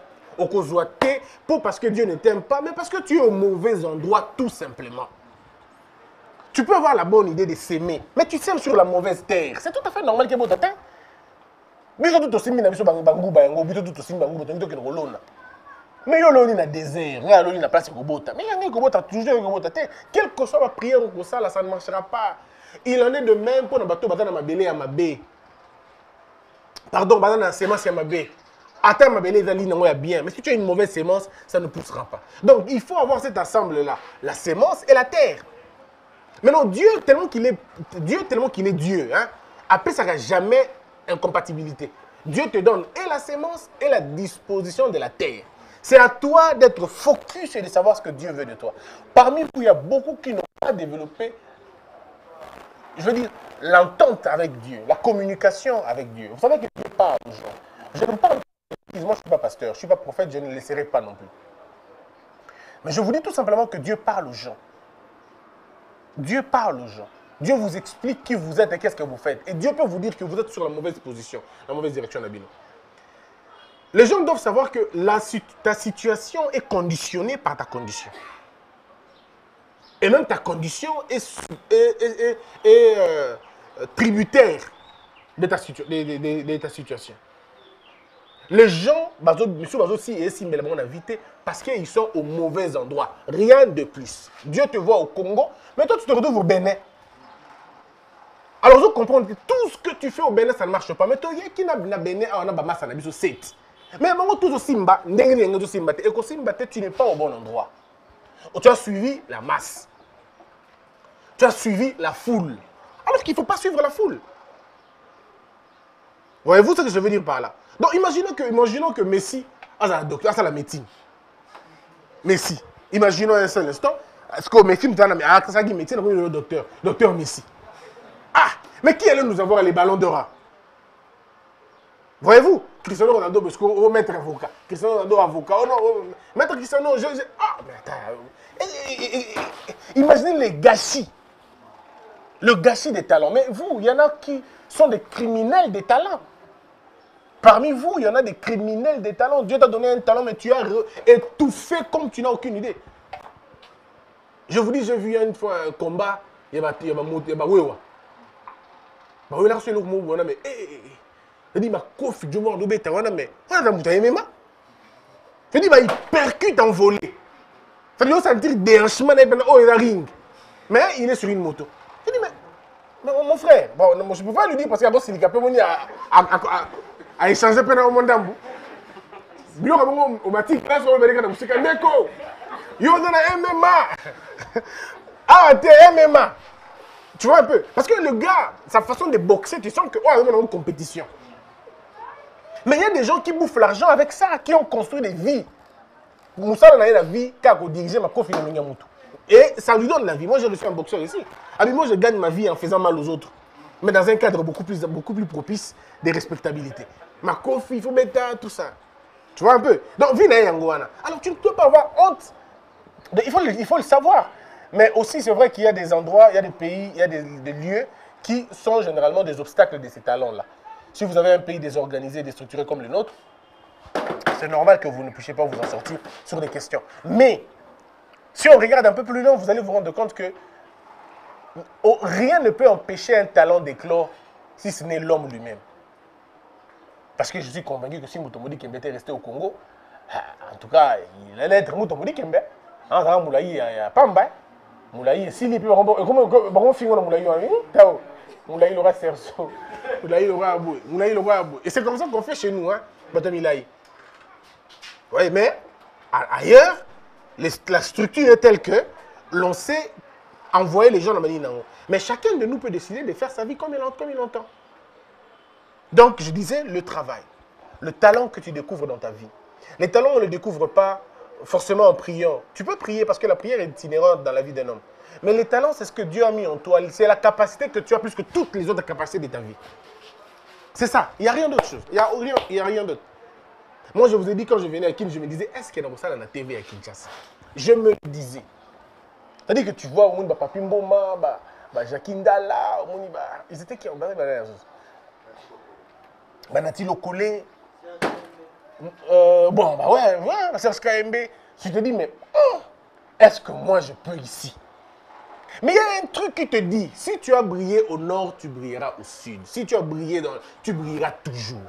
parce que Dieu ne t'aime pas, mais parce que tu es au mauvais endroit, tout simplement. Tu peux avoir la bonne idée de s'aimer, mais tu sèmes sur la mauvaise terre. C'est tout à fait normal que tu aimes. Mais tout aussi mis biso bangu bango, biso tout aussi bangu botango ke ngolona. Mais yo loni na désert, nga loni na place ko bota. Mais yanga ko bota toujours ko bota te. Quelle que soit la prière ko ça là ça ne marchera pas. Il en est de même pour na bato batana mabele ya mabe. Pardon, batana sémence ya mabe. Attends mabele ezali nango ya bien, mais si tu as une mauvaise sémence, ça ne poussera pas. Donc il faut avoir cet ensemble là, la sémence et la terre. Maintenant Dieu tellement qu'il est Dieu, hein. Après ça n'a jamais incompatibilité. Dieu te donne et la sémence et la disposition de la terre. C'est à toi d'être focus et de savoir ce que Dieu veut de toi. Parmi vous, il y a beaucoup qui n'ont pas développé, je veux dire, l'entente avec Dieu, la communication avec Dieu. Vous savez que Dieu parle aux gens. Je ne parle pas, moi je ne suis pas pasteur, je ne suis pas prophète, je ne le laisserai pas non plus. Mais je vous dis tout simplement que Dieu parle aux gens. Dieu parle aux gens. Dieu vous explique qui vous êtes et qu'est-ce que vous faites. Et Dieu peut vous dire que vous êtes sur la mauvaise position, la mauvaise direction d'Abino. Les gens doivent savoir que ta situation est conditionnée par ta condition. Et même ta condition est tributaire de ta situation. Les gens, parce qu'ils sont au mauvais endroit. Rien de plus. Dieu te voit au Congo, mais toi tu te retrouves au Bénin. Alors, vous comprenez que tout ce que tu fais au Bénin, ça ne marche pas. Mais toi, il y a qui n'a Bénin, on a Bama, ça n'a pas 7. Mais bon, tout au Simba, tu n'es pas au bon endroit. Tu as suivi la masse. Tu as suivi la foule. Alors qu'il ne faut pas suivre la foule. Voyez-vous ce que je veux dire par là? Donc, imaginons que Messi a la docteur, a la médecine. Messi. Imaginons un seul instant. Est-ce que Messi nous a dit médecine, le docteur Messi. Ah, mais qui allait nous avoir les ballons d'or? Voyez-vous, Cristiano Ronaldo, parce qu'on va mettre avocat. Cristiano Ronaldo, avocat. Oh non, maître Cristiano, ah, mais attends. Imaginez les gâchis. Le gâchis des talents. Mais vous, il y en a qui sont des criminels des talents. Parmi vous, il y en a des criminels des talents. Dieu t'a donné un talent, mais tu as étouffé comme tu n'as aucune idée. Je vous dis, j'ai vu une fois un combat, il y a Wewa. Il y a reçu le mot, mais je dis, ma kofi, je m'en doube, mais je dis, il percute en volée. Ça veut dire, sentir déhanchement, il a ring. Mais il est sur une moto. Je dis, mais mon frère, bon, je ne peux pas lui dire parce qu'il y a des handicapés à échanger pendant mon dambu. Bio comme on m'a dit, là, sur le Américain, c'est qu'un écho. Yo, on a MMA. Ah, t'es MMA. Tu vois un peu? Parce que le gars, sa façon de boxer, tu sens que, oh, on est dans une compétition. Mais il y a des gens qui bouffent l'argent avec ça, qui ont construit des vies. Moussa, on a eu la vie, car on dirigeait ma coffre dans le et ça lui donne la vie. Moi, je suis un boxeur ici. Moi, je gagne ma vie en faisant mal aux autres. Mais dans un cadre beaucoup plus propice de respectabilité. Ma coffre, il faut mettre tout ça. Tu vois un peu? Donc, vie n'a Yangoana. Alors, tu ne peux pas avoir honte. Il faut le savoir. Mais aussi, c'est vrai qu'il y a des endroits, il y a des pays, il y a des lieux qui sont généralement des obstacles de ces talents-là. Si vous avez un pays désorganisé, déstructuré comme le nôtre, c'est normal que vous ne puissiez pas vous en sortir sur des questions. Mais, si on regarde un peu plus loin, vous allez vous rendre compte que rien ne peut empêcher un talent d'éclore si ce n'est l'homme lui-même. Parce que je suis convaincu que si Mutomodi Kembe était resté au Congo, en tout cas, il allait être Mutomodi Kembe. En Moulaï, à Pamba. Moulaï, s'il est plus comment finir Moulaï, Moulaï aura Serso. Moulaï aura Abou. Moulaï aura Abou. Et c'est comme ça qu'on fait chez nous, hein, Batamilaï. Oui, mais ailleurs, la structure est telle que l'on sait envoyer les gens dans la manière. Mais chacun de nous peut décider de faire sa vie comme il entend. Donc, je disais, le travail, le talent que tu découvres dans ta vie. Les talents, on ne les découvre pas forcément en priant. Tu peux prier parce que la prière est itinérante dans la vie d'un homme. Mais les talents, c'est ce que Dieu a mis en toi. C'est la capacité que tu as plus que toutes les autres capacités de ta vie. C'est ça. Il n'y a rien d'autre chose. Il n'y a rien d'autre. Moi, je vous ai dit, quand je venais à Kinshasa, je me disais, est-ce qu'il y a ça dans la TV à Kinshasa? Je me le disais. C'est-à-dire que tu vois, au monde, Papi Mboma, Jacques Ndala, ils étaient qui en bas, Banati Lokole. Bon, bah ouais, Serge KMB. Tu te dis, mais est-ce que moi je peux ici? Mais il y a un truc qui te dit, si tu as brillé au nord, tu brilleras au sud. Si tu as brillé tu brilleras toujours.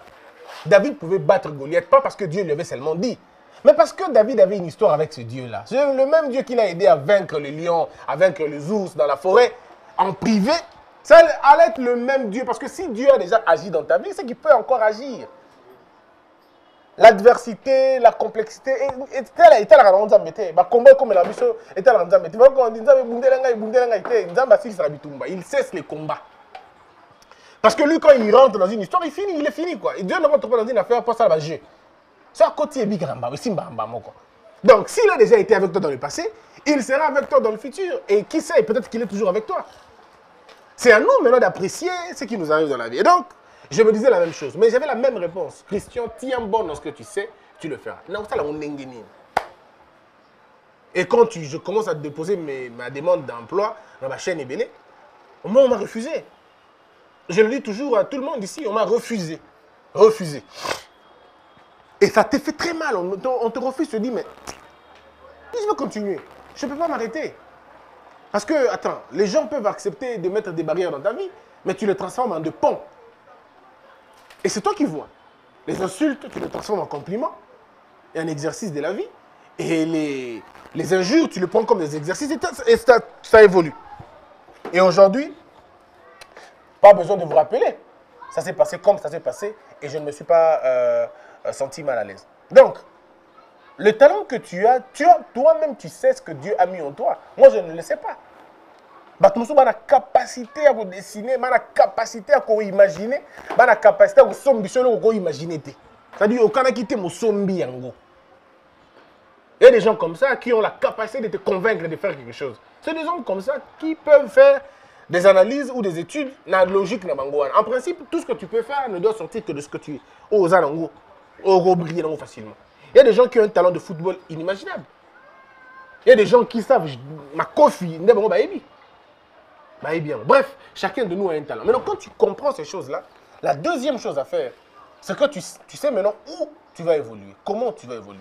David pouvait battre Goliath, pas parce que Dieu lui avait seulement dit, mais parce que David avait une histoire avec ce Dieu-là. C'est le même Dieu qui l'a aidé à vaincre les lions, à vaincre les ours dans la forêt, en privé. Ça allait être le même Dieu, parce que si Dieu a déjà agi dans ta vie, c'est qu'il peut encore agir. L'adversité, la complexité, et la ranza mete, ba combat comme la biso, et la ranza mete. Va quand nzambe bundela ite, nzamba si sera bitumba, il cesse les combats. Parce que lui quand il rentre dans une histoire, il est fini quoi. Et Dieu ne rentre pas dans une affaire pour ça va jeu. C'est à côté bigramba, simba moko. Donc s'il a déjà été avec toi dans le passé, il sera avec toi dans le futur et qui sait, peut-être qu'il est toujours avec toi. C'est à nous maintenant d'apprécier ce qui nous arrive dans la vie. Et donc je me disais la même chose, mais j'avais la même réponse. Christian, tiens bon dans ce que tu sais, tu le feras. Et quand je commence à déposer ma demande d'emploi dans ma chaîne Ebélé, moi on m'a refusé. Je le dis toujours à tout le monde ici, on m'a refusé. Refusé. Et ça te fait très mal, on te refuse, tu te dis, mais si je veux continuer, je ne peux pas m'arrêter. Parce que, attends, les gens peuvent accepter de mettre des barrières dans ta vie, mais tu les transformes en des ponts. Et c'est toi qui vois. Les insultes, tu les transformes en compliments et en exercice de la vie. Et les injures, tu les prends comme des exercices et ça évolue. Et aujourd'hui, pas besoin de vous rappeler. Ça s'est passé comme ça s'est passé et je ne me suis pas senti mal à l'aise. Donc, le talent que tu as toi-même, tu sais ce que Dieu a mis en toi. Moi, je ne le sais pas. Batumusu a la capacité à vous dessiner, a la capacité à vous imaginer, a la capacité à vous imaginer. C'est-à-dire, aucun n'a quitté mon sombi yango. Il y a des gens comme ça qui ont la capacité de te convaincre de faire quelque chose. C'est des gens comme ça qui peuvent faire des analyses ou des études dans la logique. En principe, tout ce que tu peux faire ne doit sortir que de ce que tu oses briller facilement. Il y a des gens qui ont un talent de football inimaginable. Il y a des gens qui savent, ma coffee, bref, chacun de nous a un talent. Maintenant, quand tu comprends ces choses-là, la deuxième chose à faire, c'est que tu sais maintenant où tu vas évoluer, comment tu vas évoluer.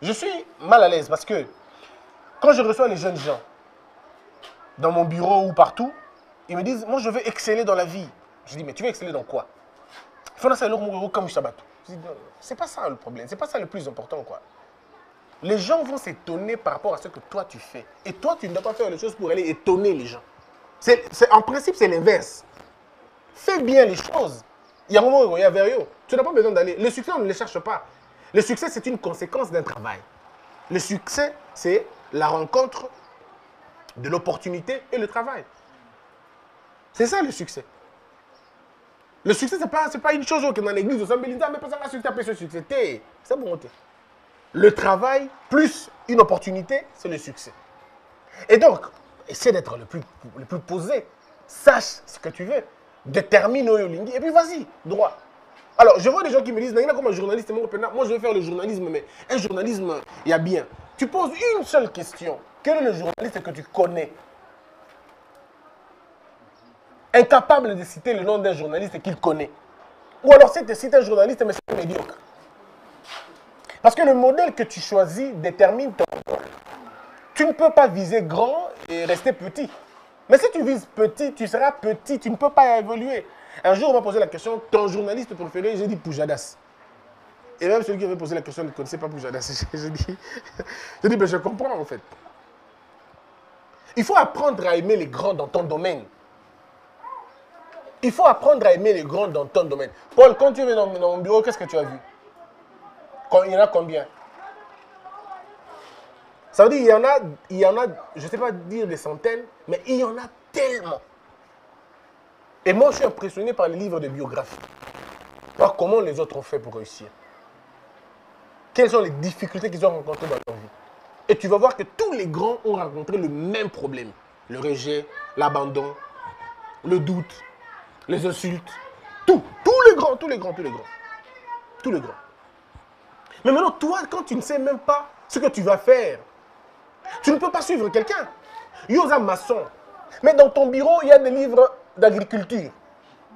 Je suis mal à l'aise parce que quand je reçois les jeunes gens dans mon bureau ou partout, ils me disent, moi je veux exceller dans la vie. Je dis, mais tu veux exceller dans quoi? C'est pas ça le problème, c'est pas ça le plus important quoi. Les gens vont s'étonner par rapport à ce que toi tu fais. Et toi, tu ne dois pas faire les choses pour aller étonner les gens. En principe, c'est l'inverse. Fais bien les choses. Il y a un moment où il y a vers eux. Tu n'as pas besoin d'aller. Le succès, on ne le cherche pas. Le succès, c'est une conséquence d'un travail. Le succès, c'est la rencontre de l'opportunité et le travail. C'est ça le succès. Le succès, ce n'est pas une chose qui est dans l'église. Mais pas ça, ce succès. C'est bon. Le travail plus une opportunité, c'est le succès. Et donc, essaie d'être le plus posé. Sache ce que tu veux. Détermine et puis vas-y, droit. Alors, je vois des gens qui me disent, comme un journaliste, moi je vais faire le journalisme, mais un journalisme, il y a bien. Tu poses une seule question. Quel est le journaliste que tu connais? Incapable de citer le nom d'un journaliste qu'il connaît. Ou alors, c'est de citer un journaliste, mais c'est médiocre. Parce que le modèle que tu choisis détermine ton rôle. Tu ne peux pas viser grand et rester petit. Mais si tu vises petit, tu seras petit, tu ne peux pas évoluer. Un jour, on m'a posé la question, ton journaliste préféré, j'ai dit Poujadas. Et même celui qui avait posé la question ne connaissait pas Poujadas. J'ai dit, mais je comprends en fait. Il faut apprendre à aimer les grands dans ton domaine. Il faut apprendre à aimer les grands dans ton domaine. Paul, quand tu es dans mon bureau, qu'est-ce que tu as vu? Il y en a combien? Ça veut dire il y en a, je ne sais pas dire des centaines, mais il y en a tellement. Et moi, je suis impressionné par les livres de biographie. Voir comment les autres ont fait pour réussir. Quelles sont les difficultés qu'ils ont rencontrées dans leur vie. Et tu vas voir que tous les grands ont rencontré le même problème. Le rejet, l'abandon, le doute, les insultes. Tous les grands. Mais maintenant, toi, quand tu ne sais même pas ce que tu vas faire, tu ne peux pas suivre quelqu'un. Yosa maçon. Mais dans ton bureau, il y a des livres d'agriculture.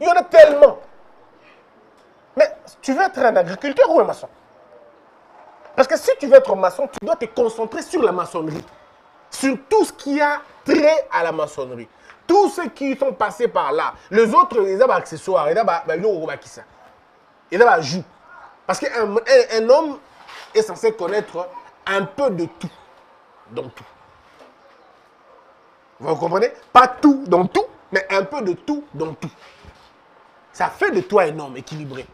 Il y en a tellement. Mais tu veux être un agriculteur ou un maçon? Parce que si tu veux être maçon, tu dois te concentrer sur la maçonnerie. Sur tout ce qui a trait à la maçonnerie. Tous ceux qui sont passés par là. Les autres, ils ont des accessoires. Ils ont des ajouts. Parce qu'un homme est censé connaître un peu de tout. Dans tout. Vous comprenez? Pas tout dans tout, mais un peu de tout dans tout. Ça fait de toi un homme équilibré.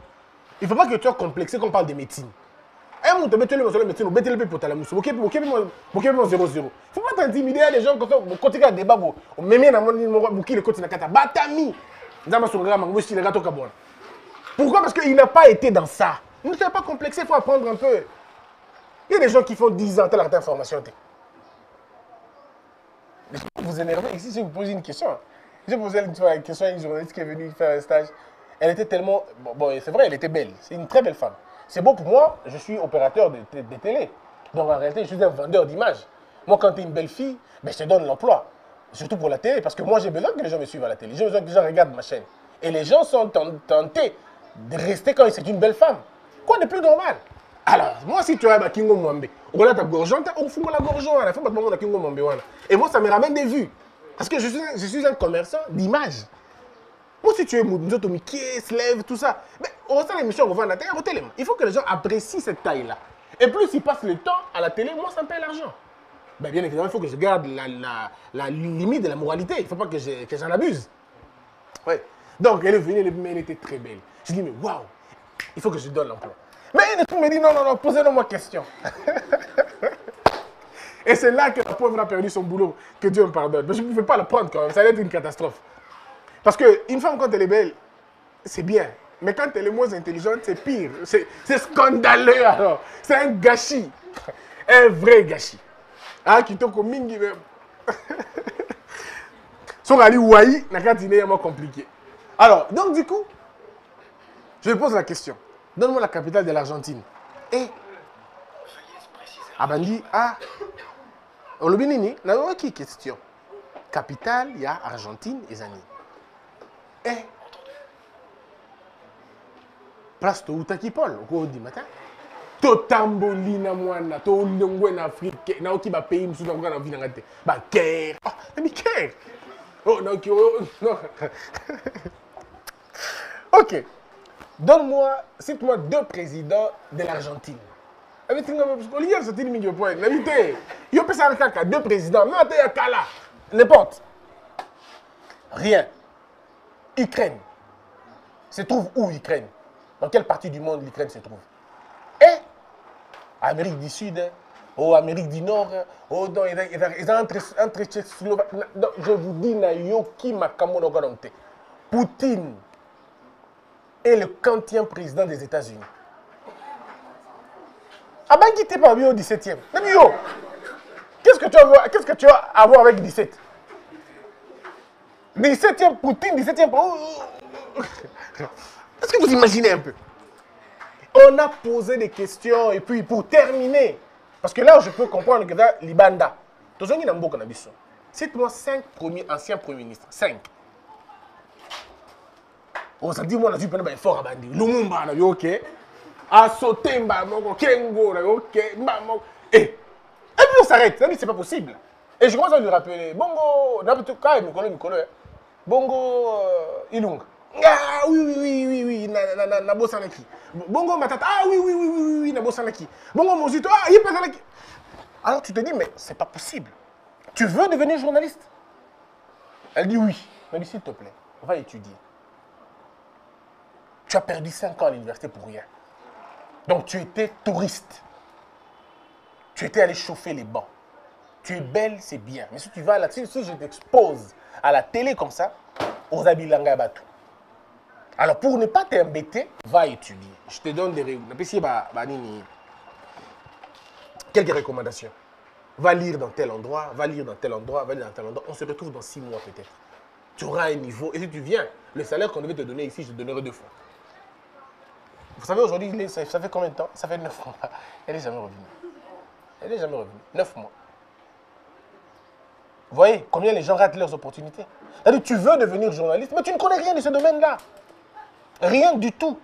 Il ne faut pas que tu sois complexé quand on parle de médecine. Un monde, tu as le médecine, tu as le pour ta mousse. Ok, 0-0. Il ne faut pas t'intimider à des gens quand on continue à débattre. On met bien dans mon qui le côté de la batami. Pourquoi? Parce qu'il n'a pas été dans ça. Ne sois pas complexé, il faut apprendre un peu. Il y a des gens qui font 10 ans, telle information. Vous énervez. Ici, je vous pose une question. J'ai posé une question à une journaliste qui est venue faire un stage. Elle était tellement... Bon, c'est vrai, elle était belle. C'est une très belle femme. C'est beau pour moi, je suis opérateur de télé. Donc en réalité, je suis un vendeur d'images. Moi, quand tu es une belle fille, ben, je te donne l'emploi. Surtout pour la télé, parce que moi, j'ai besoin que les gens me suivent à la télé. J'ai besoin que les gens regardent ma chaîne. Et les gens sont tentés de rester quand c'est une belle femme. Quoi de plus normal? Alors, moi, si tu as Kingo Mwambe, on a ta gorgeante, on fout la gorgeante, la femme de Kingo Mwambe. Et moi, ça me ramène des vues. Parce que je suis un commerçant d'images. Moi, si tu es Mouzoto Mickey, Slave, tout ça, mais on va faire l'émission, on va à la télé, il faut que les gens apprécient cette taille-là. Et plus ils passent le temps à la télé, moins ça me paye l'argent. Ben, bien évidemment, il faut que je garde la limite de la moralité. Il ne faut pas que j'en abuse. Oui. Donc, elle est venue, elle était très belle. Je dis, mais waouh, il faut que je donne l'emploi. Mais elle me dit, non, posez-moi question. Et c'est là que la pauvre a perdu son boulot. Que Dieu me pardonne. Mais je ne pouvais pas le prendre quand même. Ça allait être une catastrophe. Parce qu'une femme, quand elle est belle, c'est bien. Mais quand elle est moins intelligente, c'est pire. C'est scandaleux alors. C'est un gâchis. Un vrai gâchis. Ah, qui toko mingi. Son ali ouaï, n'a qu'à dîner, c'est compliqué. Alors, donc du coup, je me pose la question. Donne-moi la capitale de l'Argentine. Et Abandi, Olobinini, n'a pas qui question. Capitale, il y a Argentine et Zani. Et place to utaki Paul, au cours du matin. To tamboli na mwana, to longwe na Afrique, na oki ba pays musu na ngana vina ngate. Ba Caire. Ah, mais Caire. Oh, non, non. Ok. Donne-moi, cite-moi 2 présidents de l'Argentine. L'Argentine, il y a point. Il y a 2 présidents. Non, il y a Kala. N'importe. Rien. Ukraine. Se trouve où Ukraine? Dans quelle partie du monde l'Ukraine se trouve? Et Amérique du Sud, ou Amérique du Nord, ou dans entre Tchécoslovaquie. Je vous dis, Nayoki Makamono Galante. Poutine est le 40e président des États-Unis. Abangi t'es pas au 17e. Qu'est-ce que tu vas avoir avec 17? 17e Poutine, 17e. Est-ce que vous imaginez un peu? On a posé des questions et puis pour terminer, parce que là je peux comprendre que dans Libanda, cite-moi 5 anciens premiers ministres. 5. On s'est dit, moi, on a vu un effort à Bandi. Lumumba, ok. À Sotemba, Kengo, ok. Et puis on s'arrête. C'est pas possible. Et je commence à lui rappeler, Bongo, Bongo Ilunga. Ah oui, Nabo Sanaki. Bongo Matata, ah oui, Nabo Sanaki. Bongo Mozito, ah, il pas Sanaki. Alors tu te dis, mais c'est pas possible. Tu veux devenir journaliste? Elle dit oui. Elle dit, s'il te plaît, va étudier. Tu as perdu 5 ans à l'université pour rien. Donc tu étais touriste. Tu étais allé chauffer les bancs. Tu es belle, c'est bien. Mais si tu vas là-dessus, si je t'expose à la télé comme ça, aux Abilanga Batou. Alors pour ne pas t'embêter, va étudier. Je te donne quelques recommandations. Va lire dans tel endroit, va lire dans tel endroit, va lire dans tel endroit. On se retrouve dans 6 mois peut-être. Tu auras un niveau. Et si tu viens, le salaire qu'on devait te donner ici, je te donnerai 2 fois. Vous savez, aujourd'hui, ça fait combien de temps? Ça fait 9 mois. Elle n'est jamais revenue. Elle n'est jamais revenue. 9 mois. Vous voyez combien les gens ratent leurs opportunités? C'est-à-dire, tu veux devenir journaliste, mais tu ne connais rien de ce domaine-là. Rien du tout.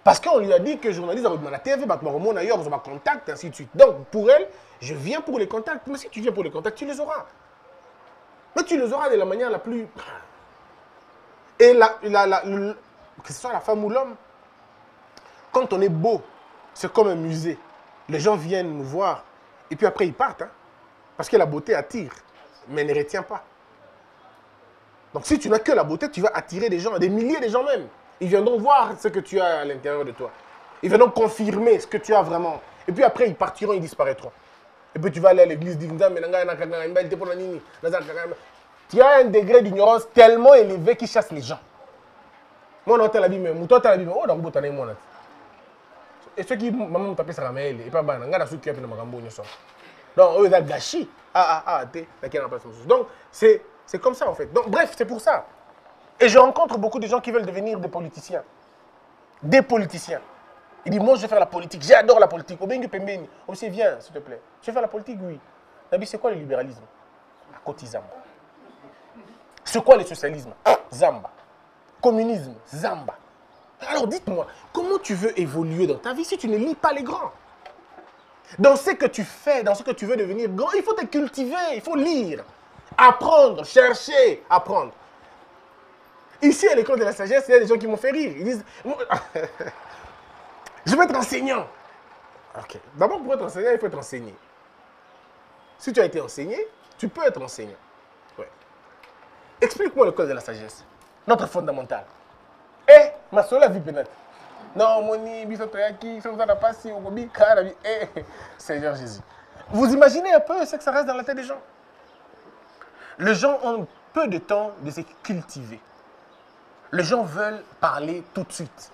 Parce qu'on lui a dit que journaliste à la TV, on a contact, ainsi de suite. Donc, pour elle, je viens pour les contacts. Mais si tu viens pour les contacts, tu les auras. Mais tu les auras de la manière la plus... Et que ce soit la femme ou l'homme, quand on est beau, c'est comme un musée. Les gens viennent nous voir, et puis après ils partent. Hein, parce que la beauté attire, mais ne retient pas. Donc si tu n'as que la beauté, tu vas attirer des gens, des milliers de gens même. Ils viendront voir ce que tu as à l'intérieur de toi. Ils viendront confirmer ce que tu as vraiment. Et puis après, ils partiront, ils disparaîtront. Et puis tu vas aller à l'église, dire, tu as un degré d'ignorance tellement élevé qui chasse les gens. Moi, on a la Bible, moi, tu as la Bible, oh, donc, tu as la et ceux qui m'ont tapé sur la mail, et pas ban, on a ceux qui ont fait le magambo, donc, eux, ils ont gâché. Donc, c'est comme ça, en fait. Donc, bref, c'est pour ça. Et je rencontre beaucoup de gens qui veulent devenir des politiciens. Des politiciens. Ils disent, moi, je vais faire la politique. J'adore la politique. Obengue Pembeni. Aussi, viens, s'il te plaît. Je vais faire la politique, oui. Nabi, c'est quoi le libéralisme? La côte Zamba. C'est quoi le socialisme? Zamba. Communisme? Zamba. Alors, dites-moi, comment tu veux évoluer dans ta vie si tu ne lis pas les grands? Dans ce que tu fais, dans ce que tu veux devenir grand, il faut te cultiver, il faut lire, apprendre, chercher, apprendre. Ici, à l'école de la sagesse, il y a des gens qui m'ont fait rire. Ils disent, je vais être enseignant. Ok. D'abord, pour être enseignant, il faut être enseigné. Si tu as été enseigné, tu peux être enseignant. Ouais. Explique-moi l'école de la sagesse. Notre fondamental. Eh, ma soeur la vie peut-être. Non, moni, bisotoyaki, ça n'a pas si, ogobi, karabi. Eh, Seigneur Jésus. Vous imaginez un peu ce que ça reste dans la tête des gens? Les gens ont peu de temps de se cultiver. Les gens veulent parler tout de suite.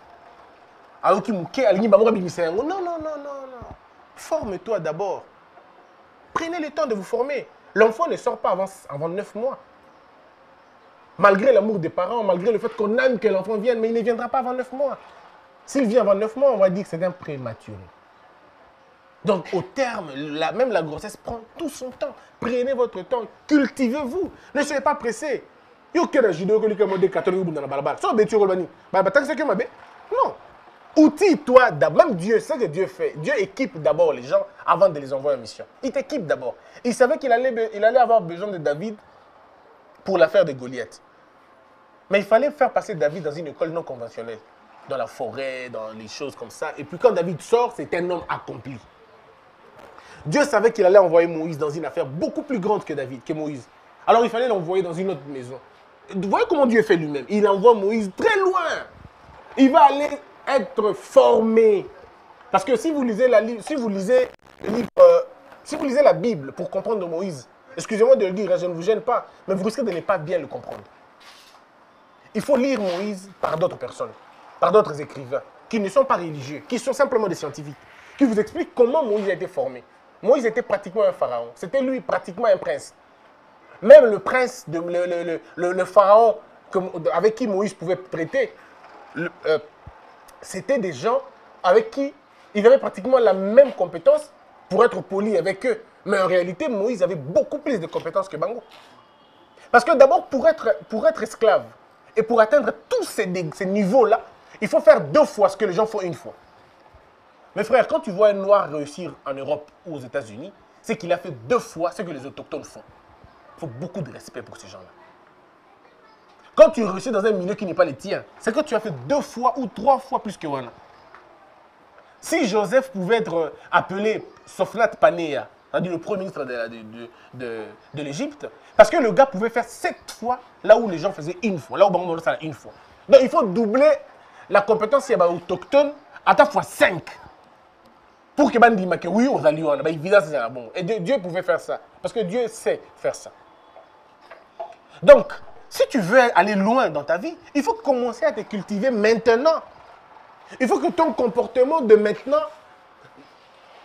Alors qu'ils mouquent, non, non, non, non, non. Forme-toi d'abord. Prenez le temps de vous former. L'enfant ne sort pas avant 9 mois. Malgré l'amour des parents, malgré le fait qu'on aime que l'enfant vienne, mais il ne viendra pas avant 9 mois. S'il vient avant 9 mois, on va dire que c'est un prématuré. Donc, au terme, même la grossesse prend tout son temps. Prenez votre temps, cultivez-vous. Ne soyez pas pressé. Non. Outille-toi d'abord. Même Dieu, c'est ce que Dieu fait. Dieu équipe d'abord les gens avant de les envoyer en mission. Il t'équipe d'abord. Il savait qu'il allait avoir besoin de David pour l'affaire de Goliath. Mais il fallait faire passer David dans une école non conventionnelle. Dans la forêt, dans les choses comme ça. Et puis quand David sort, c'est un homme accompli. Dieu savait qu'il allait envoyer Moïse dans une affaire beaucoup plus grande que Moïse. Alors il fallait l'envoyer dans une autre maison. Vous voyez comment Dieu fait lui-même? Il envoie Moïse très loin. Il va aller être formé. Parce que si vous lisez la Bible pour comprendre Moïse, excusez-moi de le dire, je ne vous gêne pas, mais vous risquez de ne pas bien le comprendre. Il faut lire Moïse par d'autres personnes, par d'autres écrivains, qui ne sont pas religieux, qui sont simplement des scientifiques, qui vous expliquent comment Moïse a été formé. Moïse était pratiquement un pharaon. C'était lui pratiquement un prince. Même le prince, le pharaon avec qui Moïse pouvait traiter, c'était des gens avec qui il avait pratiquement la même compétence pour être poli avec eux. Mais en réalité, Moïse avait beaucoup plus de compétences que Bango. Parce que d'abord, pour être esclave et pour atteindre tous ces niveaux-là, il faut faire 2 fois ce que les gens font 1 fois. Mes frères, quand tu vois un noir réussir en Europe ou aux États-Unis, c'est qu'il a fait 2 fois ce que les autochtones font. Il faut beaucoup de respect pour ces gens-là. Quand tu réussis dans un milieu qui n'est pas le tien, c'est que tu as fait 2 fois ou 3 fois plus que Wana. Si Joseph pouvait être appelé Sophnat Panéa, c'est-à-dire le premier ministre de l'Égypte, parce que le gars pouvait faire 7 fois là où les gens faisaient 1 fois, là où Bango ça 1 fois. Donc il faut doubler la compétence autochtone à ta fois 5. Pour que Bandi Make, oui, on a lu, évidemment, c'est bon. Et Dieu pouvait faire ça, parce que Dieu sait faire ça. Donc, si tu veux aller loin dans ta vie, il faut commencer à te cultiver maintenant. Il faut que ton comportement de maintenant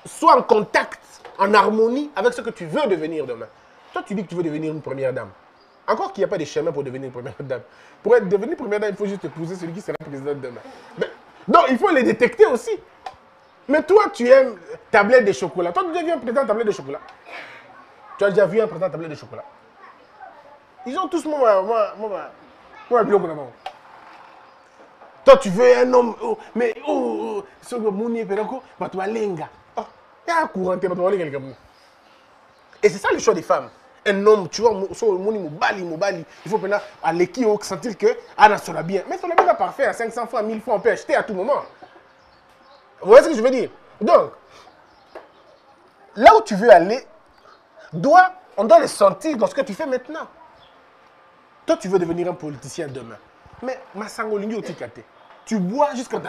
soit en contact, en harmonie avec ce que tu veux devenir demain. Toi, tu dis que tu veux devenir une première dame. Encore qu'il n'y a pas de chemin pour devenir une première dame. Pour devenir première dame, il faut juste épouser celui qui sera président demain. Mais, donc, il faut les détecter aussi. Mais toi, tu aimes tablette de chocolat. Toi, tu as déjà vu un président tablette de chocolat? Tu as déjà vu un président tablette de chocolat? Ils ont tous moi. Toi, tu veux un homme, oh, mais oh, ce que Mouni Pédako, tu vas lenga. Oh, il y a un courant, tu vas lenga. Et c'est ça le choix des femmes. Un homme, tu vois, Moubali, il faut maintenant aller qui sentir que Anna sera bien. Mais sera bien pas parfait, à 500 fois, 1000 fois, on peut acheter à tout moment. Vous voyez ce que je veux dire? Donc, là où tu veux aller, on doit le sentir dans ce que tu fais maintenant. Toi, tu veux devenir un politicien demain. Mais Masangolini Otikate, tu bois jusqu'à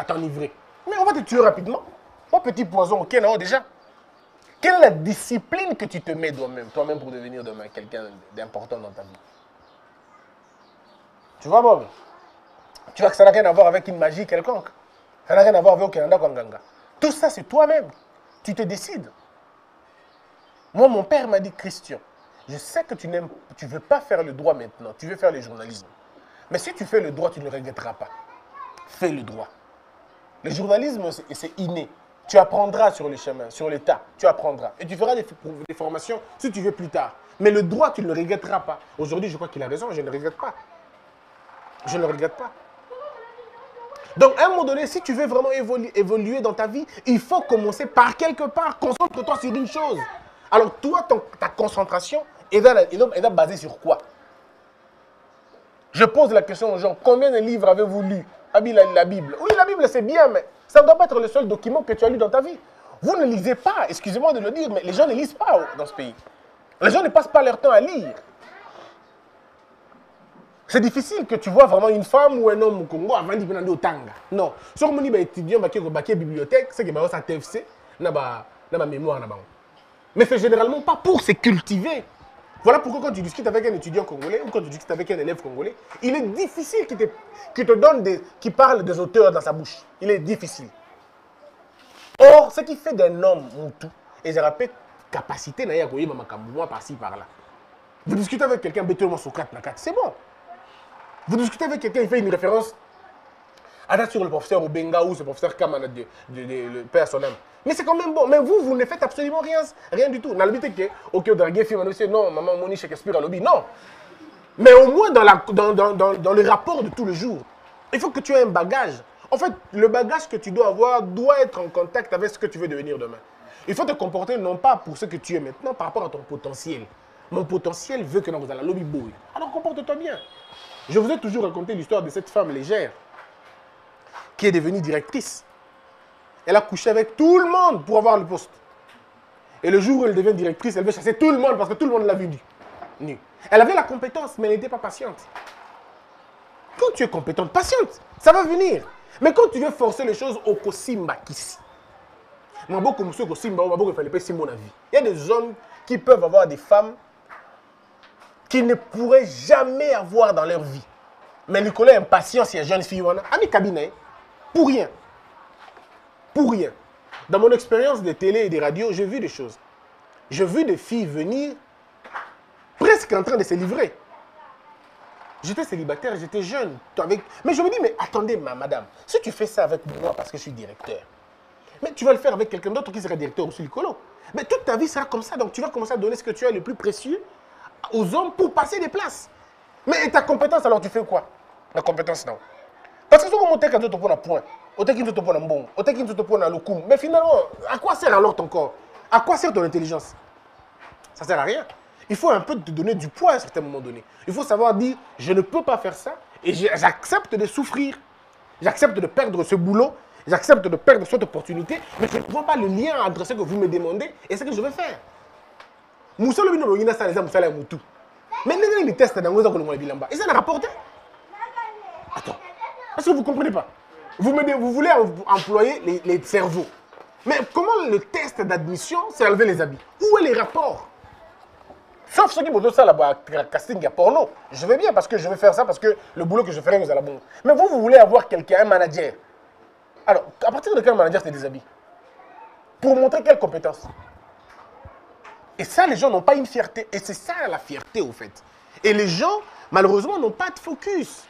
t'enivrer. Mais on va te tuer rapidement. Mon petit poison, ok, non, déjà. Quelle est la discipline que tu te mets toi-même pour devenir demain quelqu'un d'important dans ta vie? Tu vois, Bob? Tu vois que ça n'a rien à voir avec une magie quelconque. Ça n'a rien à voir avec Okenda Kwanganga. Tout ça, c'est toi-même. Tu te décides. Moi, mon père m'a dit, Christian, je sais que tu ne veux pas faire le droit maintenant. Tu veux faire le journalisme. Mais si tu fais le droit, tu ne le regretteras pas. Fais le droit. Le journalisme, c'est inné. Tu apprendras sur le chemin, sur le tas. Tu apprendras. Et tu feras des formations si tu veux plus tard. Mais le droit, tu ne le regretteras pas. Aujourd'hui, je crois qu'il a raison. Je ne le regrette pas. Je ne le regrette pas. Donc, à un moment donné, si tu veux vraiment évoluer dans ta vie, il faut commencer par quelque part. Concentre-toi sur une chose. Alors, toi, ta concentration est basée sur quoi? Je pose la question aux gens, combien de livres avez-vous lu? La Bible. Oui, la Bible, c'est bien, mais ça ne doit pas être le seul document que tu as lu dans ta vie. Vous ne lisez pas, excusez-moi de le dire, mais les gens ne lisent pas dans ce pays. Les gens ne passent pas leur temps à lire. C'est difficile que tu vois vraiment une femme ou un homme au Congo avant d'y venir au Tanga. Non. Si on est étudiant, qui est à la bibliothèque, c'est que ça TFC, na mémoire. Mais c'est généralement pas pour se cultiver. Voilà pourquoi quand tu discutes avec un étudiant congolais ou quand tu discutes avec un élève congolais, il est difficile qu'il parle des auteurs dans sa bouche. Il est difficile. Or, ce qui fait d'un homme Moutou, et je rappelle, capacité na yakoye makambouma par-ci par-là. Vous discutez avec quelqu'un, bêtement Socrate, c'est bon. Vous discutez avec quelqu'un, il fait une référence sur le professeur Obenga ou ce professeur Kamana de Père son âme. Mais c'est quand même bon. Mais vous ne faites absolument rien du tout. Dans le but que, ok, draguer film, non, maman, Moni, Shakespeare, à lobby, non. Mais au moins dans le rapport de tous les jours, il faut que tu aies un bagage. En fait, le bagage que tu dois avoir doit être en contact avec ce que tu veux devenir demain. Il faut te comporter non pas pour ce que tu es maintenant, par rapport à ton potentiel. Mon potentiel veut que nous allons à la lobby boy. Alors comporte-toi bien. Je vous ai toujours raconté l'histoire de cette femme légère qui est devenue directrice. Elle a couché avec tout le monde pour avoir le poste. Et le jour où elle devient directrice, elle veut chasser tout le monde parce que tout le monde l'a vu nu. Elle avait la compétence, mais elle n'était pas patiente. Quand tu es compétente, patiente, ça va venir. Mais quand tu veux forcer les choses au Kosimba Kissi, il y a des hommes qui peuvent avoir des femmes qu'ils ne pourraient jamais avoir dans leur vie. Mais Nicolas est impatient si une jeune fille, ami cabinet, pour rien. Pour rien. Dans mon expérience de télé et de radio, j'ai vu des choses. J'ai vu des filles venir presque en train de se livrer. J'étais célibataire, j'étais jeune. Mais je me dis, mais attendez, madame, si tu fais ça avec moi parce que je suis directeur, mais tu vas le faire avec quelqu'un d'autre qui sera directeur aussi, Nicolo. Mais toute ta vie sera comme ça, donc tu vas commencer à donner ce que tu as le plus précieux aux hommes pour passer des places. Mais ta compétence, alors tu fais quoi? La compétence, non. Parce que si on monte un point, point, mais finalement, à quoi sert alors ton corps? À quoi sert ton intelligence? Ça ne sert à rien. Il faut un peu te donner du poids à un certain moment donné. Il faut savoir dire, je ne peux pas faire ça et j'accepte de souffrir. J'accepte de perdre ce boulot, j'accepte de perdre cette opportunité, mais je ne vois pas le lien entre ce que vous me demandez et ce que je vais faire. Moussa le bino yina ça les Moussa la Moutou. Mais les tests dans les écoles bilamba. Et ça n'a rapporté. Attends. Est-ce que vous ne comprenez pas? Vous voulez employer les cerveaux. Mais comment le test d'admission, c'est enlever les habits? Où est les rapports? Sauf ceux qui me donnent ça là-bas, casting à porno. Je vais bien parce que je vais faire ça, parce que le boulot que je ferai, vous allez bon. Mais vous voulez avoir quelqu'un, un manager. Alors, à partir de quel manager c'est des habits? Pour montrer quelle compétence? Et ça, les gens n'ont pas une fierté. Et c'est ça la fierté, au fait. Et les gens, malheureusement, n'ont pas de focus.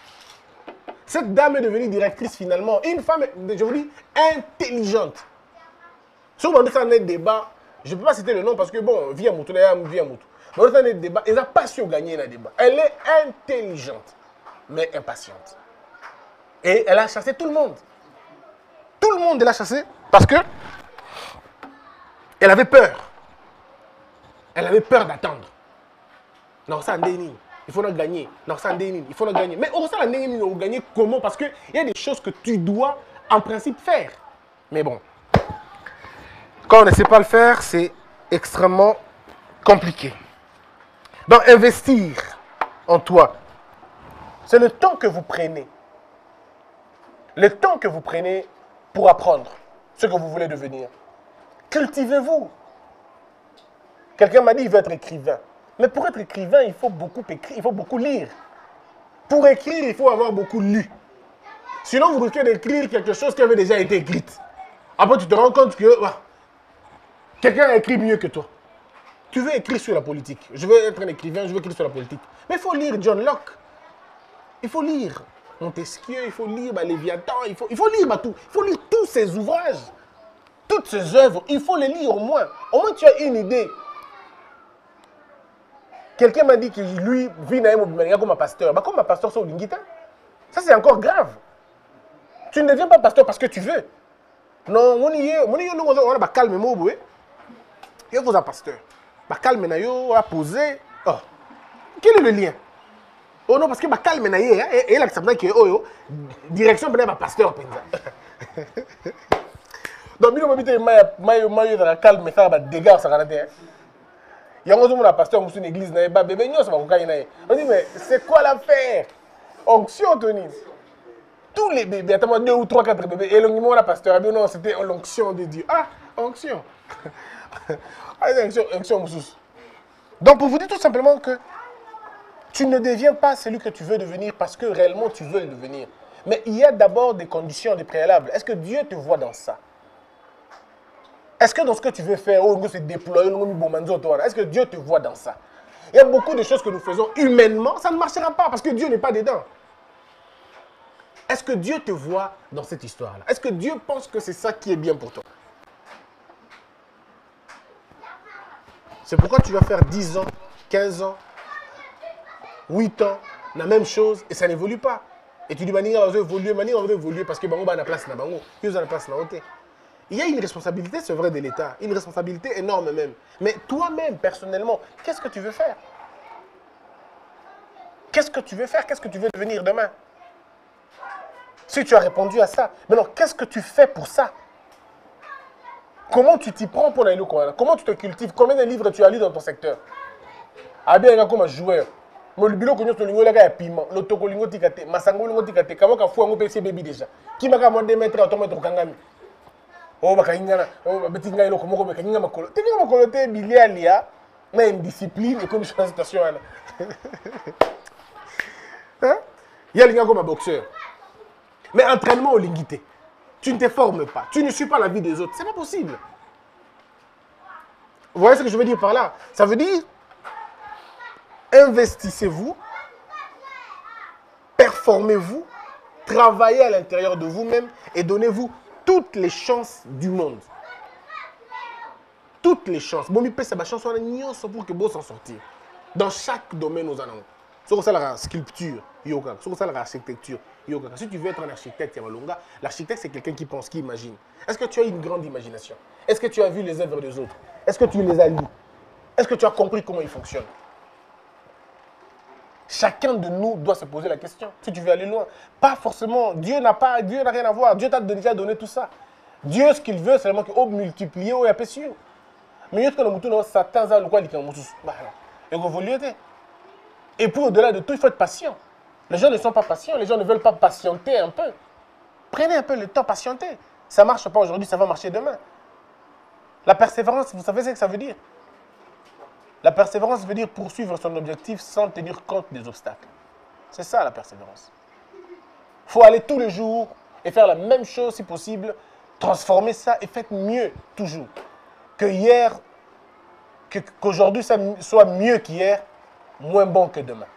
Cette dame est devenue directrice finalement. Une femme, je vous dis, intelligente. Si on a un débat, je ne peux pas citer le nom parce que, bon, via Moutou, via Moutou. Mais on a un débat, elle n'a pas su gagner le débat. Elle est intelligente, mais impatiente. Et elle a chassé tout le monde. Tout le monde, elle a chassé parce que elle avait peur. Elle avait peur d'attendre. Non, ça il faut gagner. Non, ça il faut gagner. Mais on ça gagner comment? Parce qu'il y a des choses que tu dois en principe faire. Mais bon, quand on ne sait pas le faire, c'est extrêmement compliqué. Donc, investir en toi, c'est le temps que vous prenez. Le temps que vous prenez pour apprendre ce que vous voulez devenir. Cultivez-vous. Quelqu'un m'a dit qu'il veut être écrivain. Mais pour être écrivain, il faut beaucoup écrire, il faut beaucoup lire. Pour écrire, il faut avoir beaucoup lu. Sinon, vous risquez d'écrire quelque chose qui avait déjà été écrit. Après, tu te rends compte que quelqu'un a écrit mieux que toi. Tu veux écrire sur la politique. Je veux être un écrivain, je veux écrire sur la politique. Mais il faut lire John Locke. Il faut lire Montesquieu, il faut lire Léviathan, il faut lire tout. Il faut lire tous ces ouvrages, toutes ces œuvres. Il faut les lire au moins. Au moins, tu as une idée. Quelqu'un m'a dit que lui, vit comme un pasteur. Comme un pasteur sur l'ingita. Ça, c'est encore grave. Tu ne deviens pas pasteur parce que tu veux. Non, on a calme, il faut un pasteur. Calme, on a posé. Oh. Quel est le lien? Oh non, parce que calme, et il accepte que direction de pasteur. Donc, il y a calme, ça va dégâts, ça va être. Il y a un pasteur dans une église, on dit, mais c'est quoi l'affaire? Onction, Tony. Tous les bébés, attends-moi 2 ou 3, 4 bébés, et le pasteur, non, c'était l'onction de Dieu. Ah, onction. Onction. Donc, pour vous dire tout simplement que tu ne deviens pas celui que tu veux devenir parce que réellement tu veux le devenir. Mais il y a d'abord des conditions, des préalables. Est-ce que Dieu te voit dans ça? Est-ce que dans ce que tu veux faire, c'est déployer, est-ce que Dieu te voit dans ça? Il y a beaucoup de choses que nous faisons humainement, ça ne marchera pas parce que Dieu n'est pas dedans. Est-ce que Dieu te voit dans cette histoire-là? Est-ce que Dieu pense que c'est ça qui est bien pour toi? C'est pourquoi tu vas faire 10 ans, 15 ans, 8 ans, la même chose et ça n'évolue pas. Et tu dis, on va évoluer parce que on a la place là-bas, il y a la place là-bas. Il y a une responsabilité, c'est vrai, de l'État. Une responsabilité énorme même. Mais toi-même, personnellement, qu'est-ce que tu veux faire? Qu'est-ce que tu veux faire? Qu'est-ce que tu veux devenir demain? Si tu as répondu à ça, maintenant, qu'est-ce que tu fais pour ça? Comment tu t'y prends pour aller au Coran? Comment tu te cultives? Combien de livres tu as lu dans ton secteur? Ah bien, comme un joueur. Le bilo que nous avons là, piment. Le tokolingo tikate, masango lingo tikate. Comment ka fou un PC baby déjà? Qui m'a commandé mettre automate au kangami? Oh, bakaingana, oh, betinga ilo komoko bekainga makolo. Tinga makolo te bilia lia, na indiscipline et comme situation là. Hein? Il y a l'inga comme un boxeur. Mais entraînement au lingité. Tu ne te formes pas. Tu ne suis pas la vie des autres. C'est pas possible. Vous voyez ce que je veux dire par là? Ça veut dire, investissez-vous, performez-vous, travaillez à l'intérieur de vous-même et donnez-vous toutes les chances du monde. Toutes les chances. Bon, mais c'est ma chance pour que vous s'en sortir. Dans chaque domaine, nous allons. Sur ça, la sculpture, yoga. Sur ça, l'architecture, yoga. Si tu veux être un architecte, l'architecte, c'est quelqu'un qui pense, qui imagine. Est-ce que tu as une grande imagination? Est-ce que tu as vu les œuvres des autres? Est-ce que tu les as lues? Est-ce que tu as compris comment ils fonctionnent? Chacun de nous doit se poser la question, si tu veux aller loin. Pas forcément, Dieu n'a rien à voir. Dieu t'a déjà donné tout ça. Dieu, ce qu'il veut, c'est vraiment qu'il multiplie et apprécie. Mais il y a Satan, et puis au-delà de tout, il faut être patient. Les gens ne sont pas patients, les gens ne veulent pas patienter un peu. Prenez un peu le temps, patienter. Ça ne marche pas aujourd'hui, ça va marcher demain. La persévérance, vous savez ce que ça veut dire? La persévérance veut dire poursuivre son objectif sans tenir compte des obstacles. C'est ça la persévérance. Il faut aller tous les jours et faire la même chose si possible, transformer ça et faites mieux toujours. Que hier, qu'aujourd'hui ça soit mieux qu'hier, moins bon que demain.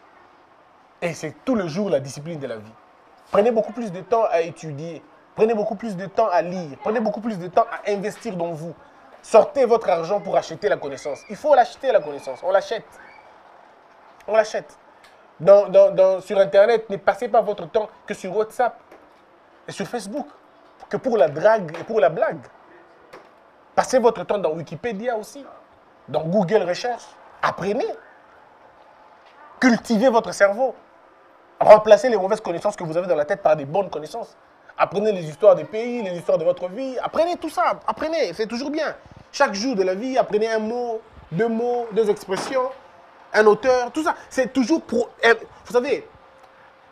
Et c'est tous les jours la discipline de la vie. Prenez beaucoup plus de temps à étudier, prenez beaucoup plus de temps à lire, prenez beaucoup plus de temps à investir dans vous. Sortez votre argent pour acheter la connaissance. Il faut l'acheter, la connaissance. On l'achète. On l'achète. Sur Internet, ne passez pas votre temps que sur WhatsApp. et sur Facebook que pour la drague et pour la blague. Passez votre temps dans Wikipédia aussi, dans Google Recherche. Apprenez. Cultivez votre cerveau. Remplacez les mauvaises connaissances que vous avez dans la tête par des bonnes connaissances. Apprenez les histoires des pays, les histoires de votre vie. Apprenez tout ça. Apprenez, c'est toujours bien. Chaque jour de la vie, apprenez un mot, deux expressions, un auteur, tout ça. C'est toujours pour... Vous savez,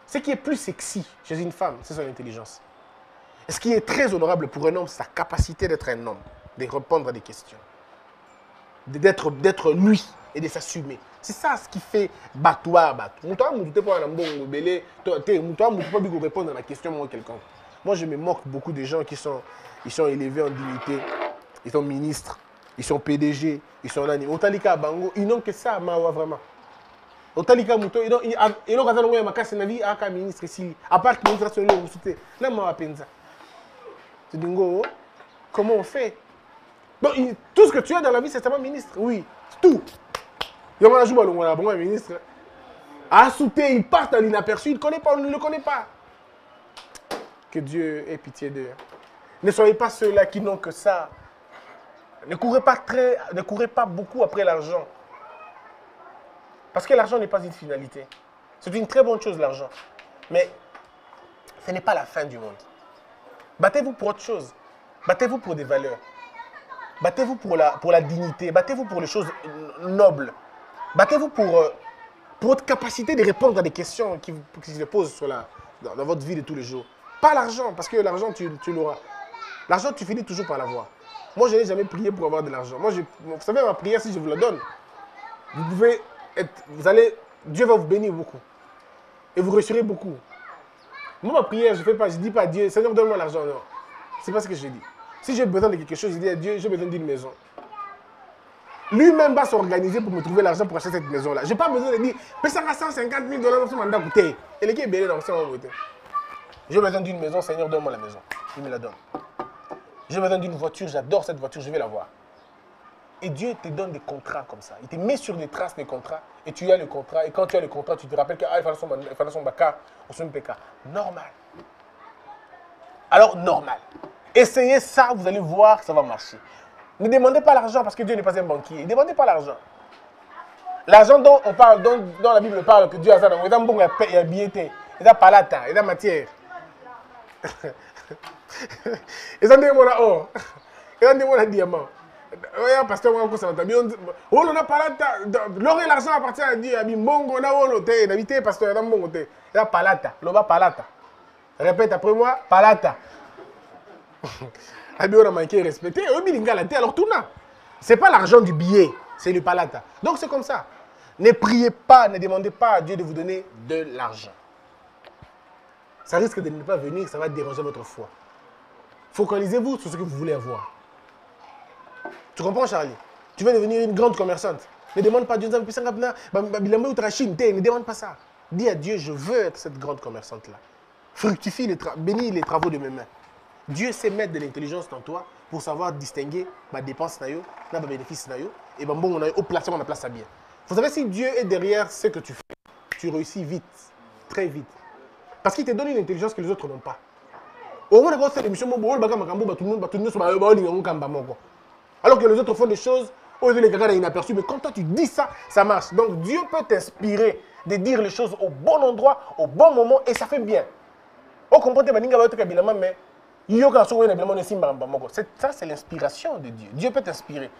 ce qui est plus sexy chez une femme, c'est son intelligence. Et ce qui est très honorable pour un homme, c'est sa capacité d'être un homme, de répondre à des questions, d'être lui et de s'assumer. C'est ça ce qui fait battoir. Moi, je ne peux pas répondre à la question moi quelqu'un. Moi, je me moque beaucoup des gens qui sont élevés en dignité. Ils sont ministres, ils sont PDG, ils sont nani. Otalika Bango, ils n'ont que ça, mawa vraiment. Otalika Mouto, ils n'ont qu'à faire ma casse na vie à ministre ici. À part que ministre sur le soutien, là, mawa penza. Tu dis, comment on fait? Donc, tout ce que tu as dans la vie, c'est seulement ministre. Oui, tout. Il y a un bon ministre. À souter, il part dans l'inaperçu, il ne connaît pas, on ne le connaît pas. Que Dieu ait pitié d'eux. Ne soyez pas ceux-là qui n'ont que ça. Ne courez pas beaucoup après l'argent. Parce que l'argent n'est pas une finalité. C'est une très bonne chose, l'argent. Mais ce n'est pas la fin du monde. Battez-vous pour autre chose. Battez-vous pour des valeurs. Battez-vous pour la dignité. Battez-vous pour les choses nobles. Battez-vous pour votre capacité de répondre à des questions qui se posent dans votre vie de tous les jours. Pas l'argent, parce que l'argent, tu l'auras. L'argent, tu finis toujours par l'avoir. Moi, je n'ai jamais prié pour avoir de l'argent. Moi, vous savez, ma prière, si je vous la donne, Dieu va vous bénir beaucoup. Et vous réussirez beaucoup. Moi, ma prière, je ne dis pas à Dieu, Seigneur, donne-moi l'argent. Non. Ce n'est pas ce que je dis. Si j'ai besoin de quelque chose, je dis à Dieu, j'ai besoin d'une maison. Lui-même va s'organiser pour me trouver l'argent pour acheter cette maison-là. Je n'ai pas besoin de dire, mais ça va 150 000 $ dans ce mandat coûté. Et l'équipe est belle dans ce mandat coûté. J'ai besoin d'une maison, Seigneur, donne-moi la maison. Il me la donne. J'ai besoin d'une voiture, j'adore cette voiture, je vais la voir. Et Dieu te donne des contrats comme ça. Il te met sur des traces des contrats et tu as le contrat. Et quand tu as le contrat, tu te rappelles qu'il fallait son baka ou son PK. Normal. Alors, normal. Essayez ça, vous allez voir que ça va marcher. Ne demandez pas l'argent parce que Dieu n'est pas un banquier. Ne demandez pas l'argent. L'argent dont on parle, dont la Bible parle que Dieu a ça, il a un bon billet, il a palata, il a matière. Ils ont dit or, ils ont dit diamant. Oui, pasteur, on a palata. L'or et l'argent appartient à Dieu. Mongo na wolote, n'habitez pasteur, dans mongo te. Il a palata, l'oba palata. Répète après moi, palata. Abi on a manqué respecté. Alors tout là, c'est pas l'argent du billet, c'est le palata. Donc c'est comme ça. Ne priez pas, ne demandez pas à Dieu de vous donner de l'argent. Ça risque de ne pas venir, ça va déranger votre foi. Focalisez-vous sur ce que vous voulez avoir. Tu comprends, Charlie? Tu veux devenir une grande commerçante. Ne demande pas à Dieu, ne demande pas ça. Dis à Dieu, je veux être cette grande commerçante-là. Fructifie, bénis les travaux de mes mains. Dieu sait mettre de l'intelligence dans toi pour savoir distinguer ma dépense, ma bénéfice, et bon, on a au placement, on a place à bien. Vous savez, si Dieu est derrière ce que tu fais, tu réussis vite, très vite. Parce qu'il te donne une intelligence que les autres n'ont pas. Alors que les autres font des choses, les gars inaperçus, mais quand toi tu dis ça, ça marche. Donc Dieu peut t'inspirer de dire les choses au bon endroit, au bon moment, et ça fait bien. On comprend mais ça, c'est l'inspiration de Dieu. Dieu peut t'inspirer.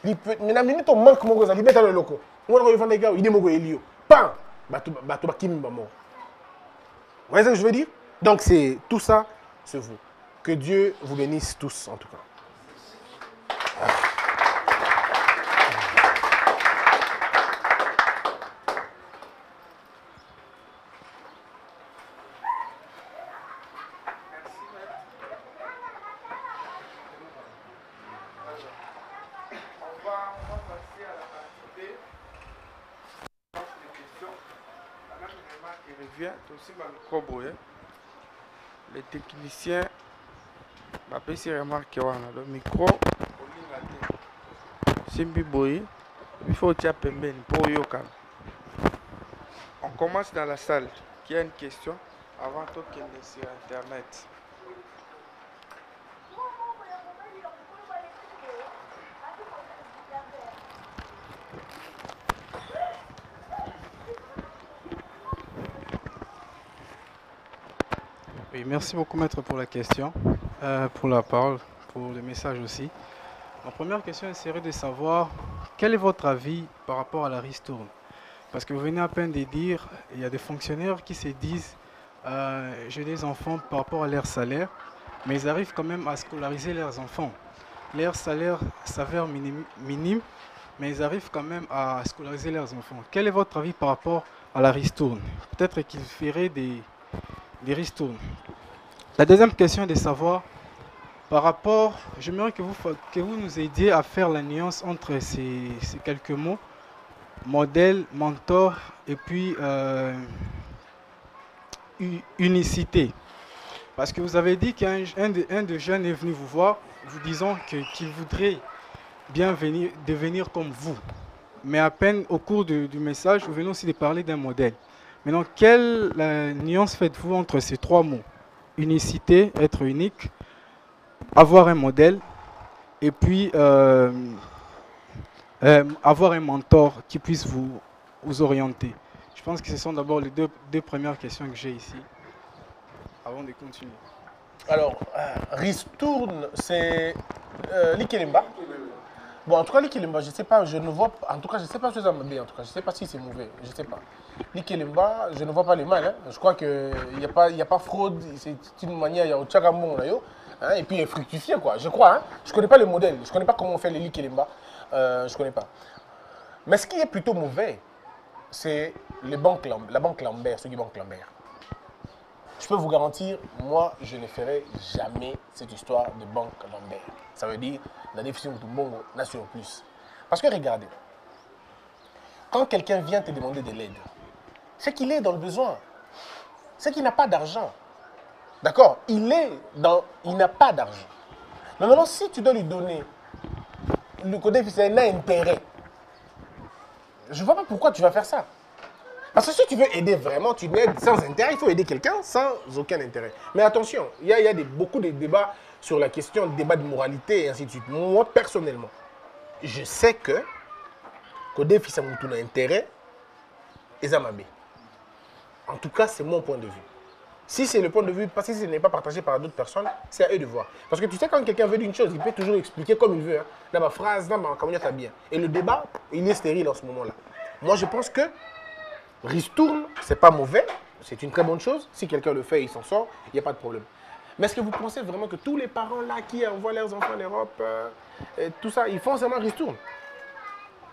Mais la minute on manque mon gars, il met dans le loco. On va faire des gars, il dit mon gars, il y a. Pam! Vous voyez ce que je veux dire? Donc, c'est tout ça, c'est vous. Que Dieu vous bénisse tous, en tout cas. On va passer à la partie B. Des questions. Il revient aussi dans le micro. Les techniciens m'appellent si remarque le micro. Simbi Boy, il faut que tu aies pour Yokan. On commence dans la salle. Qui a une question avant de sur Internet? Oui, merci beaucoup, maître, pour la question, pour la parole, pour le message aussi. Ma première question serait de savoir quel est votre avis par rapport à la ristourne. Parce que vous venez à peine de dire, il y a des fonctionnaires qui se disent j'ai des enfants par rapport à leur salaire, mais ils arrivent quand même à scolariser leurs enfants. Leur salaire s'avère minime, mais ils arrivent quand même à scolariser leurs enfants. Quel est votre avis par rapport à la ristourne? Peut-être qu'ils feraient des ristournes. La deuxième question est de savoir, par rapport, j'aimerais que vous nous aidiez à faire la nuance entre ces quelques mots, modèle, mentor et puis unicité. Parce que vous avez dit qu'un de jeunes est venu vous voir, vous disant qu'il voudrait bien devenir comme vous. Mais à peine au cours du message, vous venez aussi de parler d'un modèle. Maintenant, quelle nuance faites-vous entre ces trois mots? Unicité, être unique, avoir un modèle, et puis avoir un mentor qui puisse vous orienter. Je pense que ce sont d'abord les deux premières questions que j'ai ici, avant de continuer. Alors, ristourne, c'est l'Ikelemba. Bon, en tout cas, l'Ikelemba, je ne sais pas, je ne vois pas, en tout cas, je ne sais pas si c'est mauvais, en tout cas, je ne sais pas si c'est mauvais, je ne sais pas. L'Ikelemba, je ne vois pas les mal, hein. Je crois qu'il n'y a pas fraude, c'est une manière, il y a au Tchagamon, hein, et puis fructifié, quoi, je crois. Hein. Je ne connais pas le modèle, je ne connais pas comment on fait les l'Ikelemba, je ne connais pas. Mais ce qui est plutôt mauvais, c'est la banque Lambert, ceux qui banque Lambert. Je peux vous garantir, moi, je ne ferai jamais cette histoire de banque Lambert. Ça veut dire la définition de Bongo Nation Plus. Parce que regardez, quand quelqu'un vient te demander de l'aide, c'est qu'il est dans le besoin. C'est qu'il n'a pas d'argent. D'accord? Il n'a pas d'argent. Mais maintenant, si tu dois lui donner le côté fiscal, il a intérêt. Je ne vois pas pourquoi tu vas faire ça. Parce que si tu veux aider vraiment, tu aides sans intérêt. Il faut aider quelqu'un sans aucun intérêt. Mais attention, il y a beaucoup de débats sur la question, débat de moralité et ainsi de suite. Moi, personnellement, je sais que Kodé fils a intérêt et Zamabé. En tout cas, c'est mon point de vue. Si c'est le point de vue, parce que ce n'est pas partagé par d'autres personnes, c'est à eux de voir. Parce que tu sais, quand quelqu'un veut dire une chose, il peut toujours expliquer comme il veut. Hein, dans ma phrase, dans ma communication, bien. Et le débat, il est stérile en ce moment-là. Moi, je pense que ristourne, c'est pas mauvais, c'est une très bonne chose. Si quelqu'un le fait, il s'en sort, il n'y a pas de problème. Mais est-ce que vous pensez vraiment que tous les parents là qui envoient leurs enfants en Europe, tout ça, ils font seulement ristourne?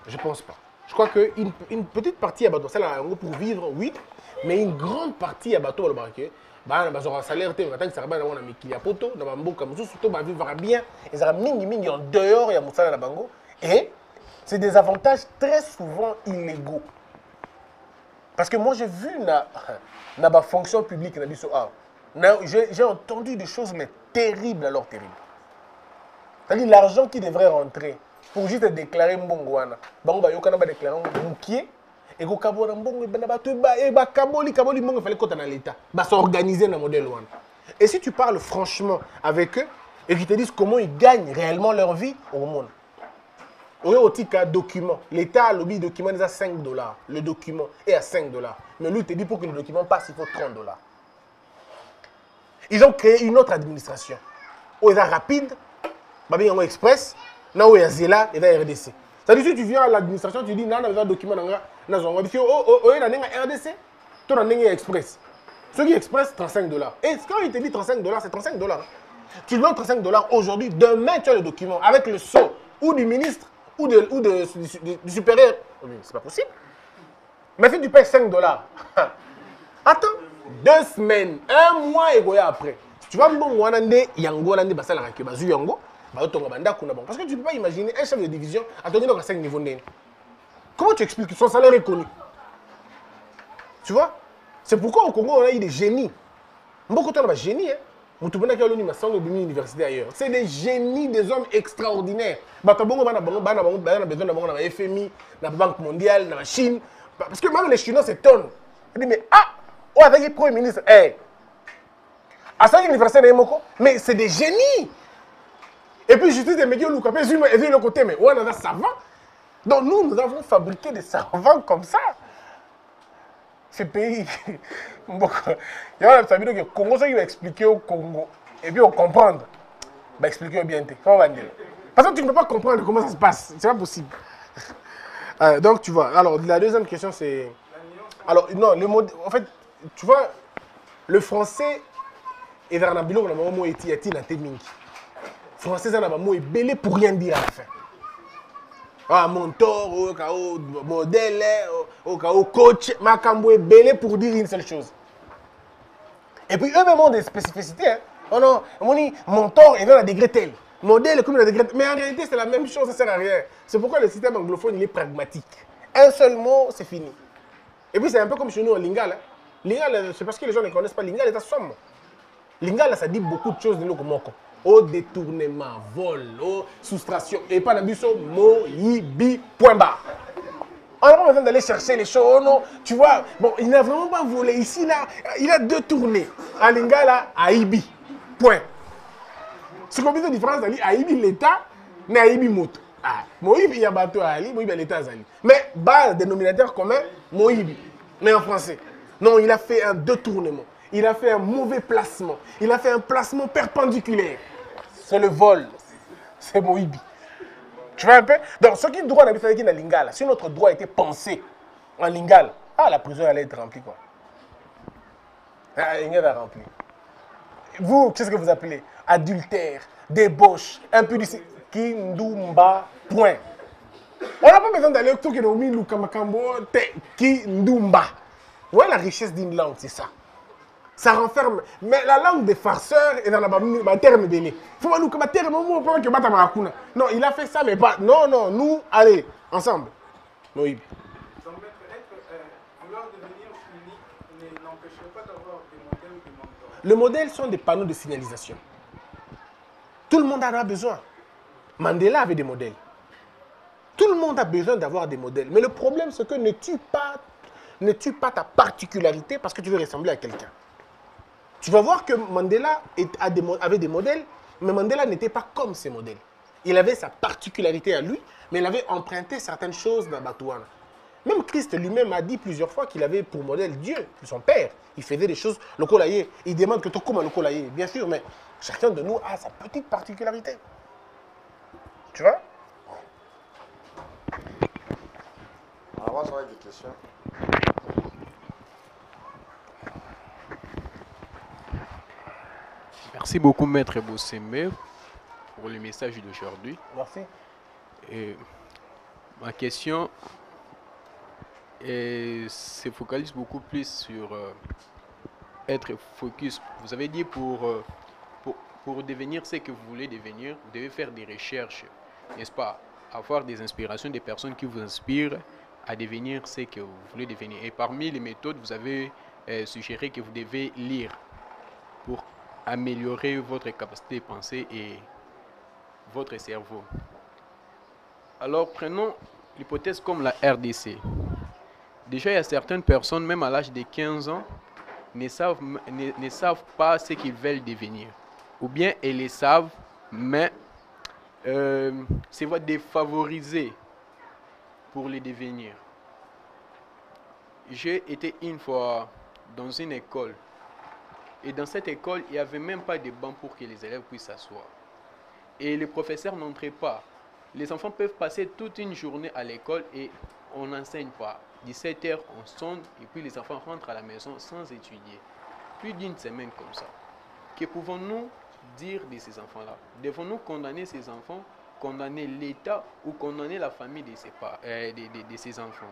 Je ne pense pas. Je crois qu'une petite partie à bateau, c'est là pour vivre, oui, mais une grande partie à bateau, le barquet, bah, on a salaire, ça va dans la poto, dans la mboka, surtout, va vivre bien, et ça va mingi en dehors, il y a moussala la bango, et c'est des avantages très souvent illégaux. Parce que moi, j'ai vu dans la fonction publique, j'ai entendu des choses mais terribles, alors terribles. C'est-à-dire l'argent qui devrait rentrer pour juste déclarer Mbongwana. Bango yokana ba déclarer Mboukier et ko kabona Mbongo bana ba tuba et ba kaboli Mbongo fallait kota dans l'état. Ba s'organiser dans modèle wana. Et si tu parles franchement avec eux et qu'ils te disent comment ils gagnent réellement leur vie au monde. Au tika document, l'État a lobby document est à 5 $. Le document est à 5 $. Mais lui, il te dit pour que le document passe, il faut 30 $. Ils ont créé une autre administration. Où il est rapide, Babi Yango Express, là où il y a Zela et là RDC. C'est-à-dire si tu viens à l'administration, tu dis non, on a un document dans la RDC, il y a RDC, tu as un Express. Ceux qui Express, 35 $. Et quand il te dit 35 $, c'est 35 $. Tu donnes 35 $ aujourd'hui, demain tu as le document avec le sceau ou du ministre ou du supérieur. C'est pas possible. Mais si tu payes 5 $, attends, 2 semaines, 1 mois et après. Tu vas me dire, Yango, Yango, parce que tu ne peux pas imaginer un chef de division à donner dans 5 niveaux. Comment tu expliques que son salaire est connu? Tu vois? C'est pourquoi au Congo, on a eu des génies. Beaucoup de gens ont des génies. C'est des génies, des hommes extraordinaires. Parce que même la FMI, la Banque mondiale, la Chine. Parce que même les Chinois s'étonnent. Ils disent, mais avec le Premier ministre, mais c'est des génies. Et puis, justice des médias, nous avons le côté, mais on a des savants. Donc, nous avons fabriqué des savants comme ça. ce pays. Bon, il y a ça veut dire que le Congo, ça qui va expliquer au Congo. Et puis on comprendre. Bah, expliquer bien. Comment on va dire? Parce que tu ne peux pas comprendre comment ça se passe. C'est pas possible. Donc, tu vois. Alors, la deuxième question, c'est. Alors, non, le mot. En fait, tu vois, le français est dans la biloko, on a un mot eti na temingi. Français, ça n'a pas mot belé pour rien dire à la fin. Ah, mentor, au modèle, au coach, makambo est belé pour dire une seule chose. Et puis eux-mêmes ont des spécificités. Hein. Oh non, on dit mentor est dans la degré tel. Modèle est comme la degré tel. Mais en réalité, c'est la même chose, ça ne sert à rien. C'est pourquoi le système anglophone, il est pragmatique. Un seul mot, c'est fini. Et puis c'est un peu comme chez nous en Lingala. Lingala, c'est parce que les gens ne connaissent pas Lingala, c'est somme. Lingala, ça dit beaucoup de choses de nous comme au détournement, vol, au soustraction. Et pas l'ambition, moyibi, point barre. On n'a pas besoin d'aller chercher les choses, non. Tu vois, bon, il n'a vraiment pas volé. Ici, là, il a détourné. À Lingala, à Ibi. Point. C'est combien de différence d'aller à Ibi l'État, mais à Ibi moto. Ah, Moïbi, il y a bateau à Ali, Moïbi, l'État à Zali. Mais, bas, dénominateur commun, Moïbi. Mais en français. Non, il a fait un détournement. Il a fait un mauvais placement. Il a fait un placement perpendiculaire. C'est le vol. C'est Moïbi. Tu vois un peu? Donc, ce qui est droit d'habiter avec la Lingala, si notre droit était pensé en Lingala, la prison allait être remplie, quoi. Il va remplir. Vous, qu'est-ce que vous appelez? Adultère, débauche, impudicité. Kindumba, point. On n'a pas besoin d'aller au Tokeromi, Lukamakambo, Kindumba. Ouais, la richesse d'une langue, c'est ça. Ça renferme. Mais la langue des farceurs est dans la terme béni. Non, il a fait ça, mais pas. Non, non, nous, allez, ensemble. Oui. Donc, vouloir devenir unique n'empêcherait pas d'avoir des modèles ou des mentors. Les modèles sont des panneaux de signalisation. Tout le monde en a besoin. Mandela avait des modèles. Tout le monde a besoin d'avoir des modèles. Mais le problème, c'est que ne tue pas ta particularité parce que tu veux ressembler à quelqu'un. Tu vas voir que Mandela avait des modèles, mais Mandela n'était pas comme ses modèles. Il avait sa particularité à lui, mais il avait emprunté certaines choses dans Batouana. Même Christ lui-même a dit plusieurs fois qu'il avait pour modèle Dieu, son père. Il faisait des choses locolaïées. Il demande que tu comme un locolaïé, bien sûr, mais chacun de nous a sa petite particularité. Tu vois? On va avoir des questions. Merci beaucoup, Maître Bossembe, pour le message d'aujourd'hui. Merci. Et ma question se focalise beaucoup plus sur être focus. Vous avez dit pour devenir ce que vous voulez devenir, vous devez faire des recherches, n'est-ce pas? Avoir des inspirations, des personnes qui vous inspirent à devenir ce que vous voulez devenir. Et parmi les méthodes, vous avez suggéré que vous devez lire pour améliorer votre capacité de penser et votre cerveau. Alors prenons l'hypothèse comme la RDC. Déjà, il y a certaines personnes, même à l'âge de 15 ans, ne savent pas ce qu'ils veulent devenir. Ou bien elles les savent, mais se voient défavorisées pour les devenir. J'ai été une fois dans une école. Et dans cette école, il n'y avait même pas de banc pour que les élèves puissent s'asseoir. Et les professeurs n'entraient pas. Les enfants peuvent passer toute une journée à l'école et on n'enseigne pas. 17h, on sonne et puis les enfants rentrent à la maison sans étudier. Plus d'une semaine comme ça. Que pouvons-nous dire de ces enfants-là? Devons-nous condamner ces enfants, condamner l'État ou condamner la famille de ces enfants?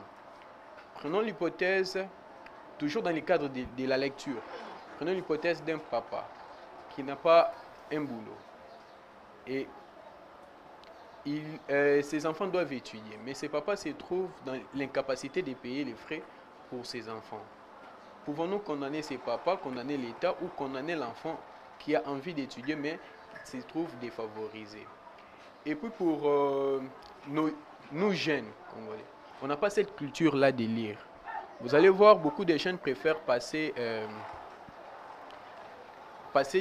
Prenons l'hypothèse, toujours dans le cadre de la lecture. Prenons l'hypothèse d'un papa qui n'a pas un boulot et ses enfants doivent étudier, mais ce papa se trouve dans l'incapacité de payer les frais pour ses enfants. Pouvons-nous condamner ces papas, condamner l'État ou condamner l'enfant qui a envie d'étudier mais se trouve défavorisé? Et puis pour nous jeunes Congolais, on n'a pas cette culture-là de lire. Vous allez voir, beaucoup de jeunes préfèrent passer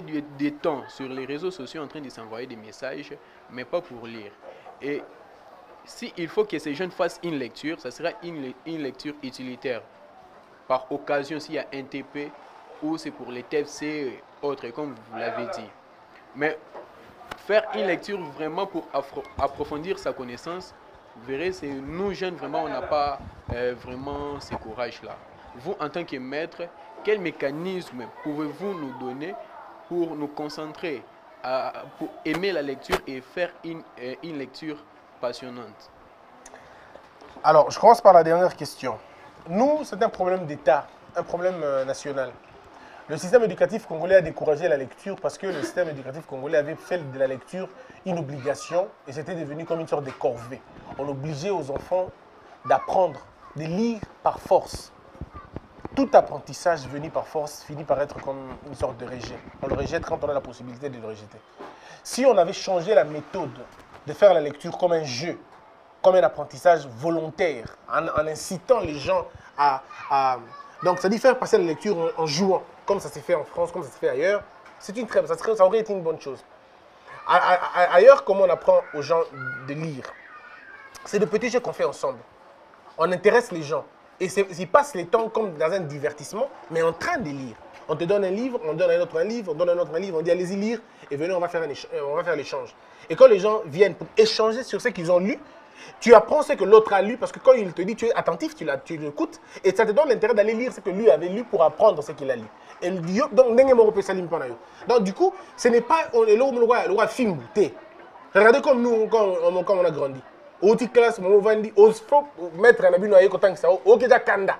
du temps sur les réseaux sociaux en train de s'envoyer des messages, mais pas pour lire. Et s'il faut que ces jeunes fassent une lecture, ça sera une lecture utilitaire. par occasion s'il y a un TP ou c'est pour les TFC et autres, comme vous l'avez dit. Mais faire une lecture vraiment pour approfondir sa connaissance, vous verrez, c'est nous jeunes, vraiment, on n'a pas vraiment ce courage-là. Vous, en tant que maître, quel mécanisme pouvez-vous nous donner pour nous concentrer, pour aimer la lecture et faire une lecture passionnante? Alors, je commence par la dernière question. Nous, c'est un problème d'État, un problème national. Le système éducatif congolais a découragé la lecture parce que le système éducatif congolais avait fait de la lecture une obligation et c'était devenu comme une sorte de corvée. On obligeait aux enfants d'apprendre, de lire par force. Tout apprentissage venu par force finit par être comme une sorte de rejet. On le rejette quand on a la possibilité de le rejeter. Si on avait changé la méthode de faire la lecture comme un jeu, comme un apprentissage volontaire, en incitant les gens à... Donc, ça dit faire passer la lecture en jouant, comme ça s'est fait en France, comme ça s'est fait ailleurs. Ça aurait été une bonne chose. Ailleurs, comment on apprend aux gens de lire? C'est de petits jeux qu'on fait ensemble. On intéresse les gens. Et ils passent les temps comme dans un divertissement, mais en train de lire. On te donne un livre, on donne un autre un livre, on donne un autre un livre, on dit allez-y lire, et venez, on va faire l'échange. Et quand les gens viennent pour échanger sur ce qu'ils ont lu, tu apprends ce que l'autre a lu, parce que quand il te dit tu es attentif, tu l'écoutes, et ça te donne l'intérêt d'aller lire ce que lui avait lu pour apprendre ce qu'il a lu. Et donc du coup, ce n'est pas le roi film. Regardez comme nous, quand on a grandi. Autre classe, mon vandi, faut mettre un abus noyé quand ça, ok déjà kanda.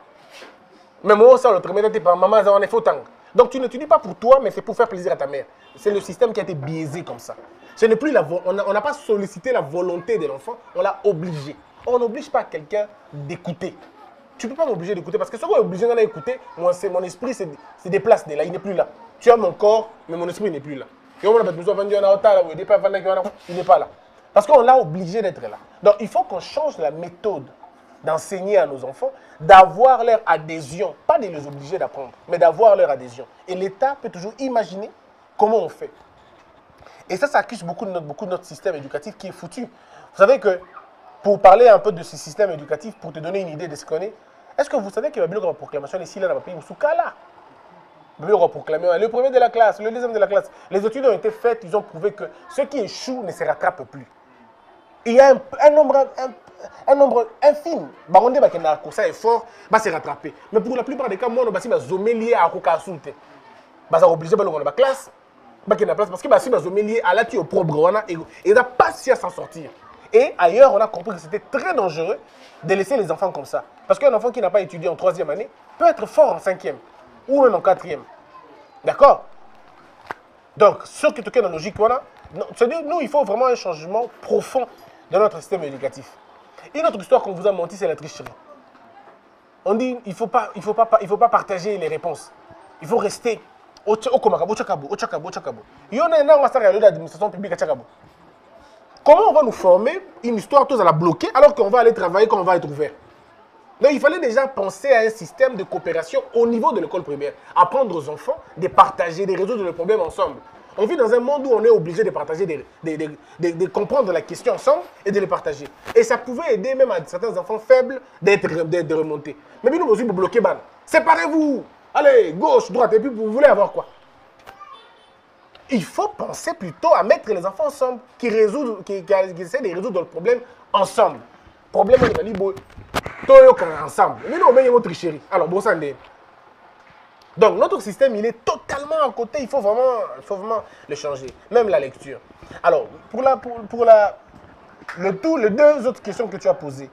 Mais moi ça le premier par maman ça en est faux tang. Donc tu n'étudies pas pour toi, mais c'est pour faire plaisir à ta mère. C'est le système qui a été biaisé comme ça. Ce n'est plus on n'a pas sollicité la volonté de l'enfant, on l'a obligé. On n'oblige pas quelqu'un d'écouter. Tu ne peux pas m'obliger d'écouter parce que si on est obligé d'en écouter, mon esprit se déplace de là, il n'est plus là. Tu as mon corps, mais mon esprit n'est plus là. Et on a besoin de il n'est pas là. Parce qu'on l'a obligé d'être là. Donc il faut qu'on change la méthode d'enseigner à nos enfants, d'avoir leur adhésion, pas de les obliger d'apprendre, mais d'avoir leur adhésion. Et l'État peut toujours imaginer comment on fait. Et ça accuse beaucoup de notre système éducatif qui est foutu. Vous savez que, pour parler un peu de ce système éducatif, pour te donner une idée de ce qu'on est-ce que vous savez qu'il y a une proclamation ici, là, dans le pays, Soukala? Le premier de la classe, le deuxième de la classe. Les études ont été faites, ils ont prouvé que ceux qui échouent ne se rattrapent plus. Il y a un nombre infime. Ça est fort, va se rattraper. Mais pour la plupart des cas, moi, on va zomélier à Kokasulte. Ils sont obligés de la classe. Parce que si on zomélier à la au propre, ils n'ont pas si à s'en sortir. Et ailleurs, on a compris que c'était très dangereux de laisser les enfants comme ça. Parce qu'un enfant qui n'a pas étudié en 3e année peut être fort en 5e ou même en 4e. D'accord? Donc, ce qui est dans la logique, voilà, nous, il faut vraiment un changement profond de notre système éducatif. Une autre histoire qu'on vous a menti, c'est la tricherie. On dit il faut pas partager les réponses. Il faut rester au Komagabo, au Chakabo. Il y en a un an, l'administration publique à Chakabo. Comment on va nous former une histoire, tous à la bloquer, alors qu'on va aller travailler quand on va être ouvert? Donc il fallait déjà penser à un système de coopération au niveau de l'école primaire. Apprendre aux enfants de partager, de résoudre les problèmes ensemble. On vit dans un monde où on est obligé de partager, de comprendre la question ensemble et de les partager. Et ça pouvait aider même à certains enfants faibles de remonter. Mais nous aussi, vous bloquez, séparez-vous. Allez, gauche, droite, et puis vous voulez avoir quoi? Il faut penser plutôt à mettre les enfants ensemble, qui essaient de résoudre le problème ensemble. Problème, on va dire, ensemble. Mais nous, on met une tricherie. Alors, bon, ça n'est. Donc, notre système, il est totalement à côté. Il faut vraiment le changer. Même la lecture. Alors, les deux autres questions que tu as posées,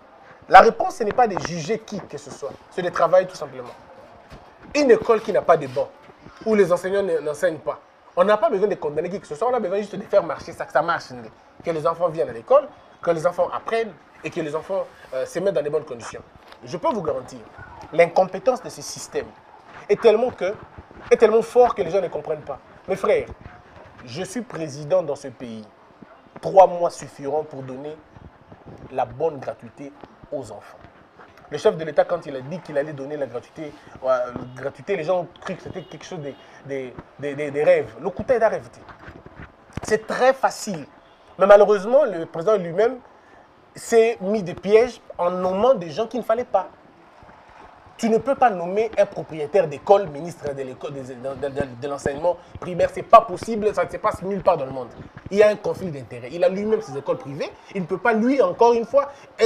la réponse, ce n'est pas de juger qui que ce soit. C'est de travailler tout simplement. Une école qui n'a pas de banc, où les enseignants n'enseignent pas, on n'a pas besoin de condamner qui que ce soit. On a besoin juste de faire marcher ça, que ça marche. Que les enfants viennent à l'école, que les enfants apprennent et que les enfants se mettent dans de bonnes conditions. Je peux vous garantir, l'incompétence de ce système est tellement fort que les gens ne comprennent pas. Mes frères, je suis président dans ce pays. 3 mois suffiront pour donner la bonne gratuité aux enfants. Le chef de l'État, quand il a dit qu'il allait donner la gratuité, les gens ont cru que c'était quelque chose des rêves. Le coup est d'arrêter. C'est très facile. Mais malheureusement, le président lui-même s'est mis des pièges en nommant des gens qu'il ne fallait pas. Tu ne peux pas nommer un propriétaire d'école ministre de l'école de l'enseignement primaire. Ce n'est pas possible, ça ne se passe nulle part dans le monde. Il y a un conflit d'intérêts. Il a lui-même ses écoles privées. Il ne peut pas, lui, encore une fois, être